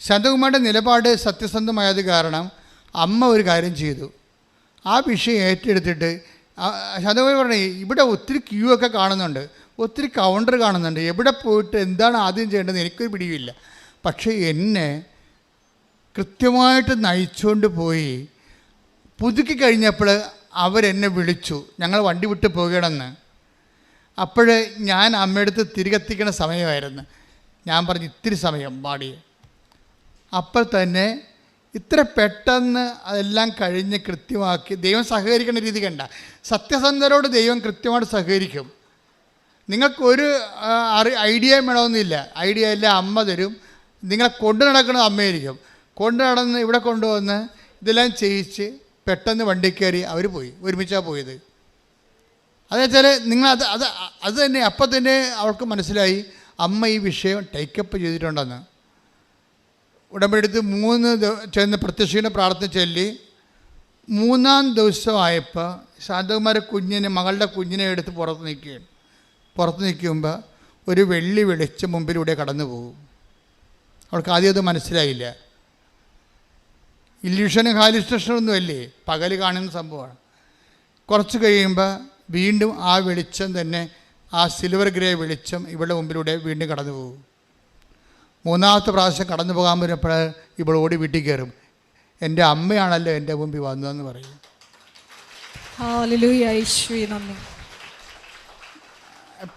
S4: ശാന്തകുമാരുടെ നിലപാട് സത്യസന്ധമായത് കാരണം അമ്മ ഒരു കാര്യം ചെയ്തു. ആ വിഷയം ഏറ്റെടുത്തിട്ട് ശാന്തകുമാരി പറഞ്ഞു, ഇവിടെ ഒത്തിരി ക്യൂ ഒക്കെ കാണുന്നുണ്ട്, ഒത്തിരി കൗണ്ടർ കാണുന്നുണ്ട്, എവിടെ പോയിട്ട് എന്താണ് ആദ്യം ചെയ്യേണ്ടത് എനിക്കൊരു പിടിയുമില്ല. പക്ഷേ എന്നെ കൃത്യമായിട്ട് നയിച്ചുകൊണ്ട് പോയി പുതുക്കി കഴിഞ്ഞപ്പോൾ അവരെന്നെ വിളിച്ചു, ഞങ്ങൾ വണ്ടി വിട്ട് പോകണമെന്ന്. അപ്പോൾ ഞാൻ അമ്മയടുത്ത് തിരികെത്തിക്കണ സമയമായിരുന്നു. ഞാൻ പറഞ്ഞു ഇത്തിരി സമയം പാടിയെ. അപ്പോൾ തന്നെ ഇത്ര പെട്ടെന്ന് അതെല്ലാം കഴിഞ്ഞ് കൃത്യമാക്കി ദൈവം സഹകരിക്കുന്ന രീതി കണ്ട. സത്യസന്ധരോട് ദൈവം കൃത്യമായിട്ട് സഹകരിക്കും. നിങ്ങൾക്കൊരു ഐഡിയ വേണമെന്നില്ല. ഐഡിയ എല്ലാം അമ്മ തരും. നിങ്ങളെ കൊണ്ടു നടക്കുന്നത് അമ്മയായിരിക്കും. കൊണ്ടു നടന്ന് ഇവിടെ കൊണ്ടുവന്ന് ഇതെല്ലാം ചെയ്യിച്ച് പെട്ടെന്ന് വണ്ടി കയറി അവർ പോയി. ഒരുമിച്ചാണ് പോയത്. അതെന്നുവെച്ചാൽ നിങ്ങൾ അത് തന്നെ അപ്പം തന്നെ അവൾക്ക് മനസ്സിലായി അമ്മ ഈ വിഷയം ടേക്കപ്പ് ചെയ്തിട്ടുണ്ടെന്ന്. ഉടമ്പടി എടുത്ത് 3 ചെന്ന് പ്രത്യക്ഷീണ പ്രാർത്ഥന ചൊല്ലി 3-ാം ദിവസമായപ്പോൾ ശാന്തകുമാരി മകളുടെ കുഞ്ഞിനെ എടുത്ത് പുറത്ത് നിൽക്കുകയാണ്. പുറത്ത് നിൽക്കുമ്പോൾ ഒരു വെള്ളി വെളിച്ചം മുമ്പിലൂടെ കടന്നു പോകും. അവൾക്ക് ആദ്യം അത് മനസ്സിലായില്ല. ഇല്യൂഷനും ഹാലുസിനേഷനൊന്നും അല്ലേ, പകൽ കാണുന്ന സംഭവമാണ്. കുറച്ച് കഴിയുമ്പോൾ വീണ്ടും ആ വെളിച്ചം തന്നെ, ആ സിൽവർ ഗ്രേ വെളിച്ചം ഇവളുടെ മുമ്പിലൂടെ വീണ്ടും കടന്നു പോകും. 3-ാമത്തെ പ്രാവശ്യം കടന്നു പോകാൻ വരുമ്പോൾ ഇവൾ ഓടി വീട്ടിൽ കയറും. എൻ്റെ അമ്മയാണല്ലോ എൻ്റെ മുമ്പിൽ വന്നതെന്ന് പറയും.
S1: ഹല്ലേലൂയ, യേശുവേ നന്ദി.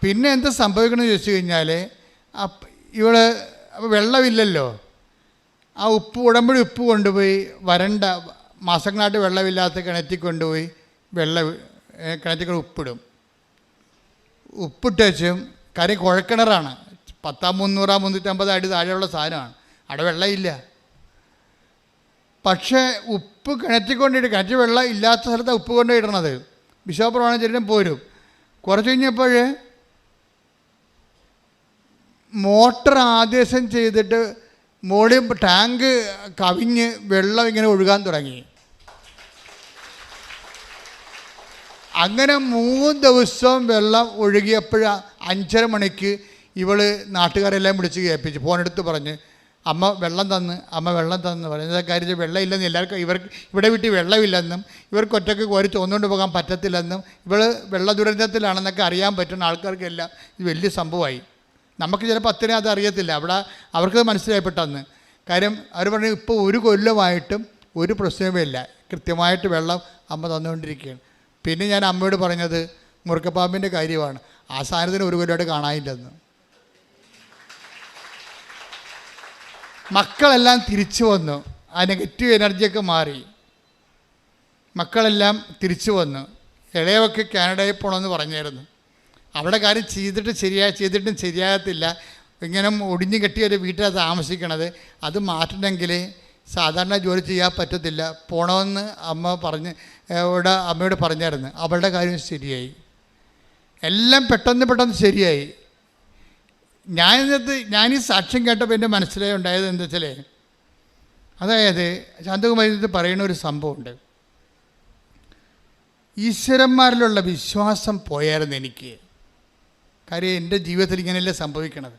S4: പിന്നെ എന്താ സംഭവിക്കണമെന്ന് ചോദിച്ചു കഴിഞ്ഞാൽ ഇവള് വെള്ളമില്ലല്ലോ, ആ ഉടമ്പടി ഉപ്പ് കൊണ്ടുപോയി വരണ്ട മാസങ്ങളായിട്ട് വെള്ളമില്ലാത്ത കിണറ്റിൽ കൊണ്ടുപോയി കിണറ്റിൽ ഉപ്പിടും. ഉപ്പിട്ടും കാര്യം കുഴക്കിണറാണ്, 300-350 അടി താഴെയുള്ള സാധനമാണ്, അവിടെ വെള്ളമില്ല. പക്ഷേ ഉപ്പ് കിണറ്റിൽ കൊണ്ടിട്ട്, കിണറ്റിൽ വെള്ളം ഇല്ലാത്ത സ്ഥലത്ത് ഉപ്പ് കൊണ്ടുപോയിടണത്. ബിഷപ്പ് പ്രമാണം ചെല്ലും പോരും. കുറച്ച് കഴിഞ്ഞപ്പോൾ മോട്ടർ ആദേശം ചെയ്തിട്ട് മോളിൽ ടാങ്ക് കവിഞ്ഞ് വെള്ളം ഇങ്ങനെ ഒഴുകാൻ തുടങ്ങി. അങ്ങനെ 3 ദിവസം വെള്ളം ഒഴുകിയപ്പോൾ 5:30 മണിക്ക് ഇവൾ നാട്ടുകാരെല്ലാം വിളിച്ച് കേൾപ്പിച്ചു. ഫോണെടുത്ത് പറഞ്ഞ് അമ്മ വെള്ളം തന്ന് പറഞ്ഞ കാര്യം വെള്ളം ഇല്ലെന്ന് എല്ലാവർക്കും ഇവിടെ വീട്ടിൽ വെള്ളമില്ലെന്നും ഇവർക്ക് ഒറ്റയ്ക്ക് കോരി തോന്നുകൊണ്ട് പോകാൻ പറ്റത്തില്ലെന്നും ഇവൾ വെള്ള ദുരന്തത്തിലാണെന്നൊക്കെ അറിയാൻ പറ്റുന്ന ആൾക്കാർക്കെല്ലാം ഇത് വലിയ സംഭവമായി. നമുക്ക് ചിലപ്പോൾ അത്രയും അത് അറിയത്തില്ല, അവിടെ അവർക്കത് മനസ്സിലായിപ്പെട്ടന്ന്. കാര്യം അവർ പറഞ്ഞു ഇപ്പോൾ 1 കൊല്ലമായിട്ടും ഒരു പ്രശ്നമേ ഇല്ല, കൃത്യമായിട്ട് വെള്ളം അമ്മ തന്നുകൊണ്ടിരിക്കുകയാണ്. പിന്നെ ഞാൻ അമ്മയോട് പറഞ്ഞത് മുറുക്കപ്പാമ്പിൻ്റെ കാര്യമാണ്. ആ സാധനത്തിന് 1 കൊല്ലമായിട്ട് കാണാനില്ലെന്ന്. മക്കളെല്ലാം തിരിച്ചു വന്നു, ആ നെഗറ്റീവ് എനർജിയൊക്കെ മാറി, മക്കളെല്ലാം തിരിച്ചു വന്നു. ഇളയൊക്കെ കാനഡയിൽ പോകണമെന്ന് പറഞ്ഞായിരുന്നു. അവിടെ കാര്യം ചെയ്തിട്ടും ശരിയാകത്തില്ല. ഇങ്ങനെ ഒടിഞ്ഞു കെട്ടിയൊരു വീട്ടിലാണ് താമസിക്കണത്. അത് മാറ്റണമെങ്കിൽ സാധാരണ ജോലി ചെയ്യാൻ പറ്റത്തില്ല, പോകണമെന്ന് അമ്മയോട് പറഞ്ഞായിരുന്നു. അവളുടെ കാര്യം ശരിയായി, എല്ലാം പെട്ടെന്ന് ശരിയായി. ഞാൻ ഈ സാക്ഷ്യം കേട്ടപ്പോൾ എൻ്റെ മനസ്സിലേ ഉണ്ടായത് എന്താ വെച്ചാൽ, അതായത് ശാന്തകുമാരി പറയുന്ന ഒരു സംഭവമുണ്ട്. ഈശ്വരന്മാരിലുള്ള വിശ്വാസം പോയായിരുന്നു എനിക്ക്. കാര്യം എൻ്റെ ജീവിതത്തിൽ ഇങ്ങനെയല്ലേ സംഭവിക്കണത്.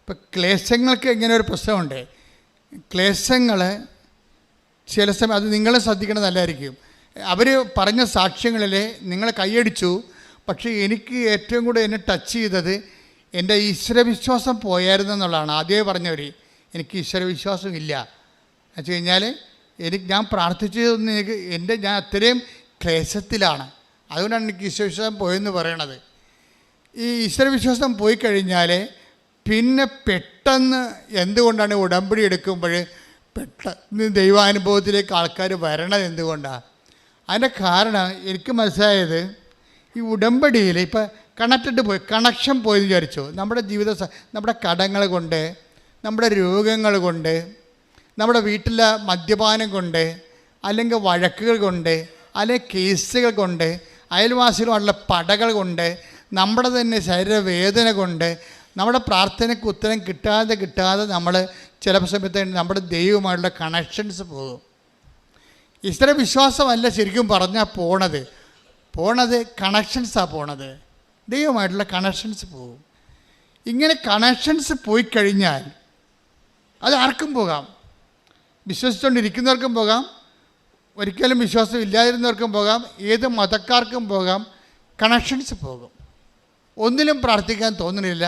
S4: ഇപ്പം ക്ലേശങ്ങൾക്ക് ഇങ്ങനെ ഒരു പ്രശ്നമുണ്ട്. ക്ലേശങ്ങൾ ചില സമയം അത് നിങ്ങൾ ശ്രദ്ധിക്കണം നല്ലതായിരിക്കും. അവർ പറഞ്ഞ സാക്ഷ്യങ്ങളിൽ നിങ്ങൾ കൈയടിച്ചു, പക്ഷേ എനിക്ക് ഏറ്റവും കൂടുതൽ എന്നെ ടച്ച് ചെയ്തത് എൻ്റെ ഈശ്വരവിശ്വാസം പോയായിരുന്നു എന്നുള്ളതാണ്. ആദ്യമേ പറഞ്ഞവർ എനിക്ക് ഈശ്വരവിശ്വാസം ഇല്ല എന്ന് വെച്ച് കഴിഞ്ഞാൽ ഞാൻ പ്രാർത്ഥിച്ചതൊന്നും ഞാൻ അത്രയും ക്ലേശത്തിലാണ്, അതുകൊണ്ടാണ് എനിക്ക് ഈശ്വരവിശ്വാസം പോയെന്ന് പറയണത്. ഈ ഈശ്വരവിശ്വാസം പോയി കഴിഞ്ഞാൽ പിന്നെ പെട്ടെന്ന് എന്തുകൊണ്ടാണ് ഉടമ്പടി എടുക്കുമ്പോൾ പെട്ടെന്ന് ദൈവാനുഭവത്തിലേക്ക് ആൾക്കാർ വരണത് എന്തുകൊണ്ടാണ്? അതിൻ്റെ കാരണം എനിക്ക് മനസ്സിലായത്, ഈ ഉടമ്പടിയിൽ ഇപ്പം കണക്ഷൻ പോയെന്ന് വിചാരിച്ചു. നമ്മുടെ നമ്മുടെ കടങ്ങൾ കൊണ്ട്, നമ്മുടെ രോഗങ്ങൾ കൊണ്ട്, നമ്മുടെ വീട്ടിലെ മദ്യപാനം കൊണ്ട്, അല്ലെങ്കിൽ വഴക്കുകൾ കൊണ്ട്, അല്ലെങ്കിൽ കേസുകൾ കൊണ്ട്, അയൽവാസികളുമായിട്ടുള്ള പടകൾ കൊണ്ട്, നമ്മുടെ തന്നെ ശരീരവേദന കൊണ്ട്, നമ്മുടെ പ്രാർത്ഥനയ്ക്ക് ഉത്തരം കിട്ടാതെ നമ്മൾ ചില സമയത്ത് നമ്മുടെ ദൈവമായിട്ടുള്ള കണക്ഷൻസ് പോകും. ഈശ്വര വിശ്വാസമല്ല ശരിക്കും പറഞ്ഞാൽ പോണത് കണക്ഷൻസാണ് പോണത്. ദൈവമായിട്ടുള്ള കണക്ഷൻസ് പോകും. ഇങ്ങനെ കണക്ഷൻസ് പോയി കഴിഞ്ഞാൽ അത് ആർക്കും പോകാം, വിശ്വസിച്ചുകൊണ്ടിരിക്കുന്നവർക്കും പോകാം, ഒരിക്കലും വിശ്വാസം ഇല്ലാതിരുന്നവർക്കും പോകാം, ഏത് മതക്കാർക്കും പോകാം. കണക്ഷൻസ് പോകും. ഒന്നിലും പ്രാർത്ഥിക്കാൻ തോന്നുന്നില്ല,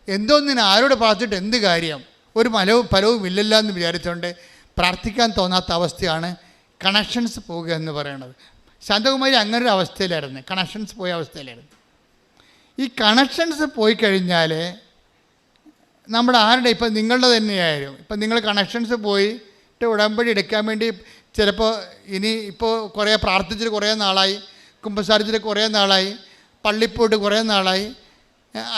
S4: എന്തോന്നിനും ആരോട് പ്രാർത്ഥിച്ചിട്ട് എന്ത് കാര്യം, ഒരു ഫലവും ഇല്ലല്ല എന്ന് വിചാരിച്ചുകൊണ്ട് പ്രാർത്ഥിക്കാൻ തോന്നാത്ത അവസ്ഥയാണ് കണക്ഷൻസ് പോവുക എന്ന് പറയുന്നത്. ശാന്തകുമാരി അങ്ങനൊരു അവസ്ഥയിലായിരുന്നു, കണക്ഷൻസ് പോയ അവസ്ഥയിലായിരുന്നു. ഈ കണക്ഷൻസ് പോയി കഴിഞ്ഞാൽ നമ്മുടെ ആരുടെ, ഇപ്പം നിങ്ങളുടെ തന്നെയായാലും, ഇപ്പം നിങ്ങൾ കണക്ഷൻസ് പോയിട്ട് ഉടമ്പടി എടുക്കാൻ വേണ്ടി ചിലപ്പോൾ ഇപ്പോൾ കുറേ പ്രാർത്ഥിച്ചിട്ട് കുറേ നാളായി, കുമ്പസാരിച്ചിട്ട് കുറേ നാളായി, പള്ളിപ്പോയിട്ട് കുറേ നാളായി,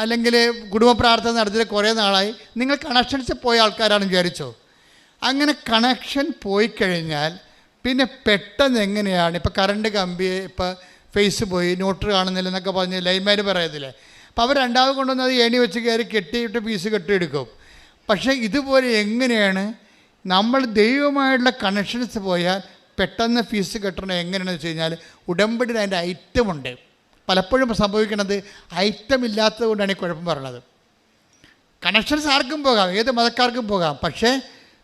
S4: അല്ലെങ്കിൽ കുടുംബ പ്രാർത്ഥന നടത്തിയിട്ട് കുറേ നാളായി, നിങ്ങൾ കണക്ഷൻസ് പോയ ആൾക്കാരാണെന്ന് വിചാരിച്ചോ. അങ്ങനെ കണക്ഷൻ പോയി കഴിഞ്ഞാൽ പിന്നെ പെട്ടെന്ന് എങ്ങനെയാണ്, ഇപ്പോൾ കറണ്ട് കമ്പി ഇപ്പോൾ ഫേസ് പോയി, ന്യൂട്രൽ കാണുന്നില്ല എന്നൊക്കെ പറഞ്ഞ് ലൈൻമാൻ പറയത്തില്ലേ. അപ്പോൾ അവർ രണ്ടാമത് കൊണ്ടുവന്ന് അത് ഏണി വെച്ച് കയറി കെട്ടിയിട്ട് പീസ് കെട്ടിയെടുക്കും. പക്ഷേ ഇതുപോലെ എങ്ങനെയാണ് നമ്മൾ ദൈവമായിട്ടുള്ള കണക്ഷൻസ് പോയാൽ പെട്ടെന്ന് ഫീസ് കെട്ടണം എങ്ങനെയാണെന്ന് വെച്ച് കഴിഞ്ഞാൽ, ഉടമ്പടിയിൽ അതിൻ്റെ ഐറ്റമുണ്ട്. പലപ്പോഴും സംഭവിക്കുന്നത് ഐറ്റം ഇല്ലാത്തത് കൊണ്ടാണ് ഈ കുഴപ്പം പറയുന്നത്. കണക്ഷൻസ് ആർക്കും പോകാം, ഏത് മതക്കാർക്കും പോകാം, പക്ഷേ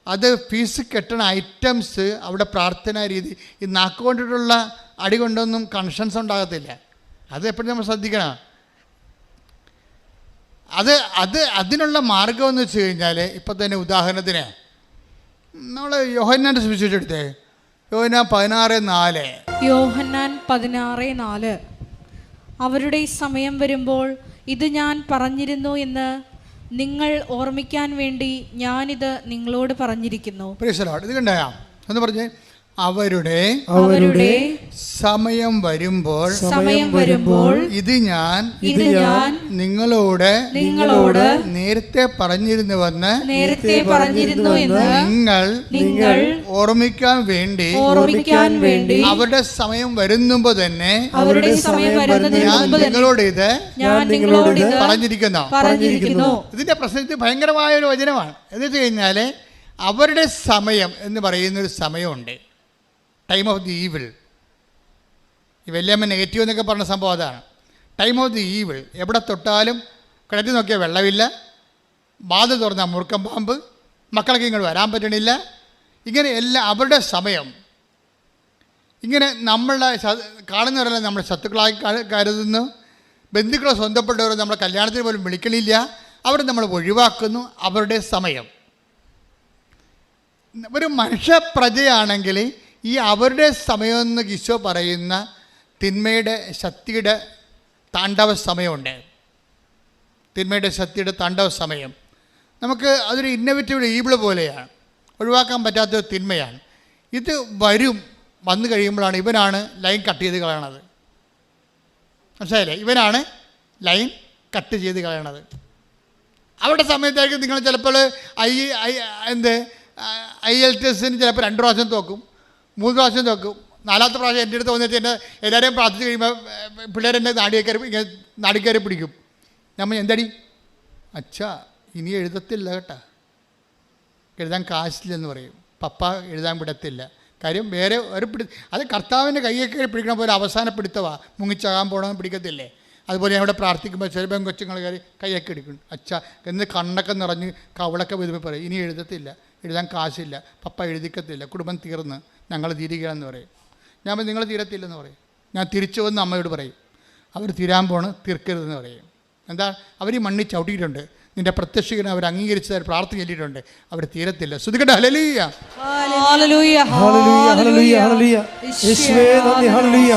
S4: അത് ഫീസ് കെട്ടണ ഐറ്റംസ് അവിടെ പ്രാർത്ഥനാ രീതി, ഈ നാക്കുകൊണ്ടിട്ടുള്ള അടി കൊണ്ടൊന്നും കണക്ഷൻസ് ഉണ്ടാകത്തില്ല. അത് എപ്പോഴും നമ്മൾ ശ്രദ്ധിക്കണം. അതിനുള്ള മാർഗം എന്ന് വെച്ച് കഴിഞ്ഞാൽ, ഇപ്പം തന്നെ ഉദാഹരണത്തിന് നമ്മൾ യോഹന്നാൻ്റെ സുവിശേഷം എടുത്തേ, യോഹന്നാൻ 16:4.
S1: യോഹന്നാൻ 16:4. അവരുടെ സമയം വരുമ്പോൾ ഇത് ഞാൻ പറഞ്ഞിരുന്നു എന്ന് നിങ്ങൾ ഓർമ്മിക്കാൻ വേണ്ടി ഞാനിത് നിങ്ങളോട് പറഞ്ഞിരിക്കുന്നു.
S4: ഇത് കണ്ടാ ഒന്ന് പറഞ്ഞേ,
S2: അവരുടെ
S4: സമയം വരുമ്പോൾ ഇത് ഞാൻ നിങ്ങളോട് നേരത്തെ പറഞ്ഞിരുന്നുവെന്ന് നിങ്ങൾ ഓർമ്മിക്കാൻ വേണ്ടി അവരുടെ സമയം വരുന്നുമ്പോ തന്നെ ഞാൻ നിങ്ങളോട് ഇത് പറഞ്ഞിരിക്കുന്നു. ഇതിന്റെ പ്രശ്നത്തിൽ ഭയങ്കരമായ ഒരു വചനമാണ്. എന്ന് വെച്ച് കഴിഞ്ഞാൽ അവരുടെ സമയം എന്ന് പറയുന്നൊരു സമയമുണ്ട്, ടൈം ഓഫ് ദി ഈവിൾ. ഈ വല്യമ്മ നെഗറ്റീവ് എന്നൊക്കെ പറഞ്ഞ സംഭവം അതാണ്. Time of the evil. എവിടെ തൊട്ടാലും കിണറ്റിൽ നോക്കിയാൽ വെള്ളമില്ല, ബാധ തുറന്നാൽ മുറുക്കം പാമ്പ്, മക്കൾക്ക് ഇങ്ങോട്ട് വരാൻ പറ്റണില്ല, ഇങ്ങനെ എല്ലാം അവരുടെ സമയം. ഇങ്ങനെ നമ്മളെ കാണുന്നവരെല്ലാം നമ്മൾ ശത്രുക്കളായി കരുതുന്നു. ബന്ധുക്കളെ സ്വന്തപ്പെട്ടവർ നമ്മളെ കല്യാണത്തിന് പോലും വിളിക്കണില്ല, അവർ നമ്മൾ ഒഴിവാക്കുന്നു. അവരുടെ സമയം. ഒരു മനുഷ്യപ്രജയാണെങ്കിൽ ഈ അവരുടെ സമയമെന്ന് ഈശോ പറയുന്ന തിന്മയുടെ ശക്തിയുടെ താണ്ഡവ സമയമുണ്ട്. തിന്മയുടെ ശക്തിയുടെ താണ്ഡവ സമയം നമുക്ക് അതൊരു ഇന്നോവേറ്റീവ് ഈബിൾ പോലെയാണ്, ഒഴിവാക്കാൻ പറ്റാത്തൊരു തിന്മയാണ്. ഇത് വന്നു കഴിയുമ്പോഴാണ് ഇവനാണ് ലൈൻ കട്ട് ചെയ്ത് കളയണത്. മനസ്സിലായില്ലേ? ഇവനാണ് ലൈൻ കട്ട് ചെയ്ത് കളയണത്. അവരുടെ സമയത്തായിരിക്കും നിങ്ങൾ ചിലപ്പോൾ IELTS ചിലപ്പോൾ 2 പ്രാവശ്യം തോക്കും, 3 പ്രാവശ്യം തോക്കും, 4ാമത്തെ പ്രാവശ്യം എൻ്റെ അടുത്ത് വന്നിട്ട് എന്നെ എല്ലാവരെയും പ്രാർത്ഥിച്ച് കഴിയുമ്പോൾ പിള്ളേരെന്നെ നാടിക്കയറി പിടിക്കും. നമ്മൾ എന്തടി അച്ഛാ ഇനി എഴുതത്തില്ല കേട്ടാ, എഴുതാൻ കാശില്ലെന്ന് പറയും. പപ്പ എഴുതാൻ വിടത്തില്ല. കാര്യം വേറെ ഒരു അത് കർത്താവിൻ്റെ കയ്യൊക്കെ പിടിക്കണ പോലെ അവസാന പിടുത്തവാ, മുങ്ങിച്ചാകാൻ പോകണമെന്ന് പിടിക്കത്തില്ലേ. അതുപോലെ ഞാൻ ഇവിടെ പ്രാർത്ഥിക്കുമ്പോൾ ചിലപ്പം കൊച്ചുങ്ങൾ കൈയൊക്കെ എടുക്കും. അച്ഛാ എന്ന് കണ്ണൊക്കെ നിറഞ്ഞ് കവളൊക്കെ വിധമ പറയും ഇനി എഴുതത്തില്ല, എഴുതാൻ കാശില്ല, പപ്പ എഴുതിക്കത്തില്ല, കുടുംബം തീർന്ന് ഞങ്ങൾ തീരുകയാണെന്ന് പറയും. ഞാൻ നിങ്ങൾ തീരത്തില്ലെന്ന് പറയും. ഞാൻ തിരിച്ചു വന്ന് അമ്മയോട് പറയും അവർ തീരാൻ തീർക്കരുതെന്ന് പറയും. എന്താ അവർ ഈ മണ്ണിൽ ചവിട്ടിയിട്ടുണ്ട്, നിന്റെ പ്രത്യക്ഷീകരണം അവർ അംഗീകരിച്ചത് പ്രാർത്ഥന ചൊല്ലിയിട്ടുണ്ട്, അവർ തീരത്തില്ല. ശ്രുതികട്ടെ. ഹല്ലേലൂയ.
S1: ഹല്ലേലൂയ. ഹല്ലേലൂയ. ഹല്ലേലൂയ. യേശുവേ നന്ദി. ഹല്ലേലൂയ.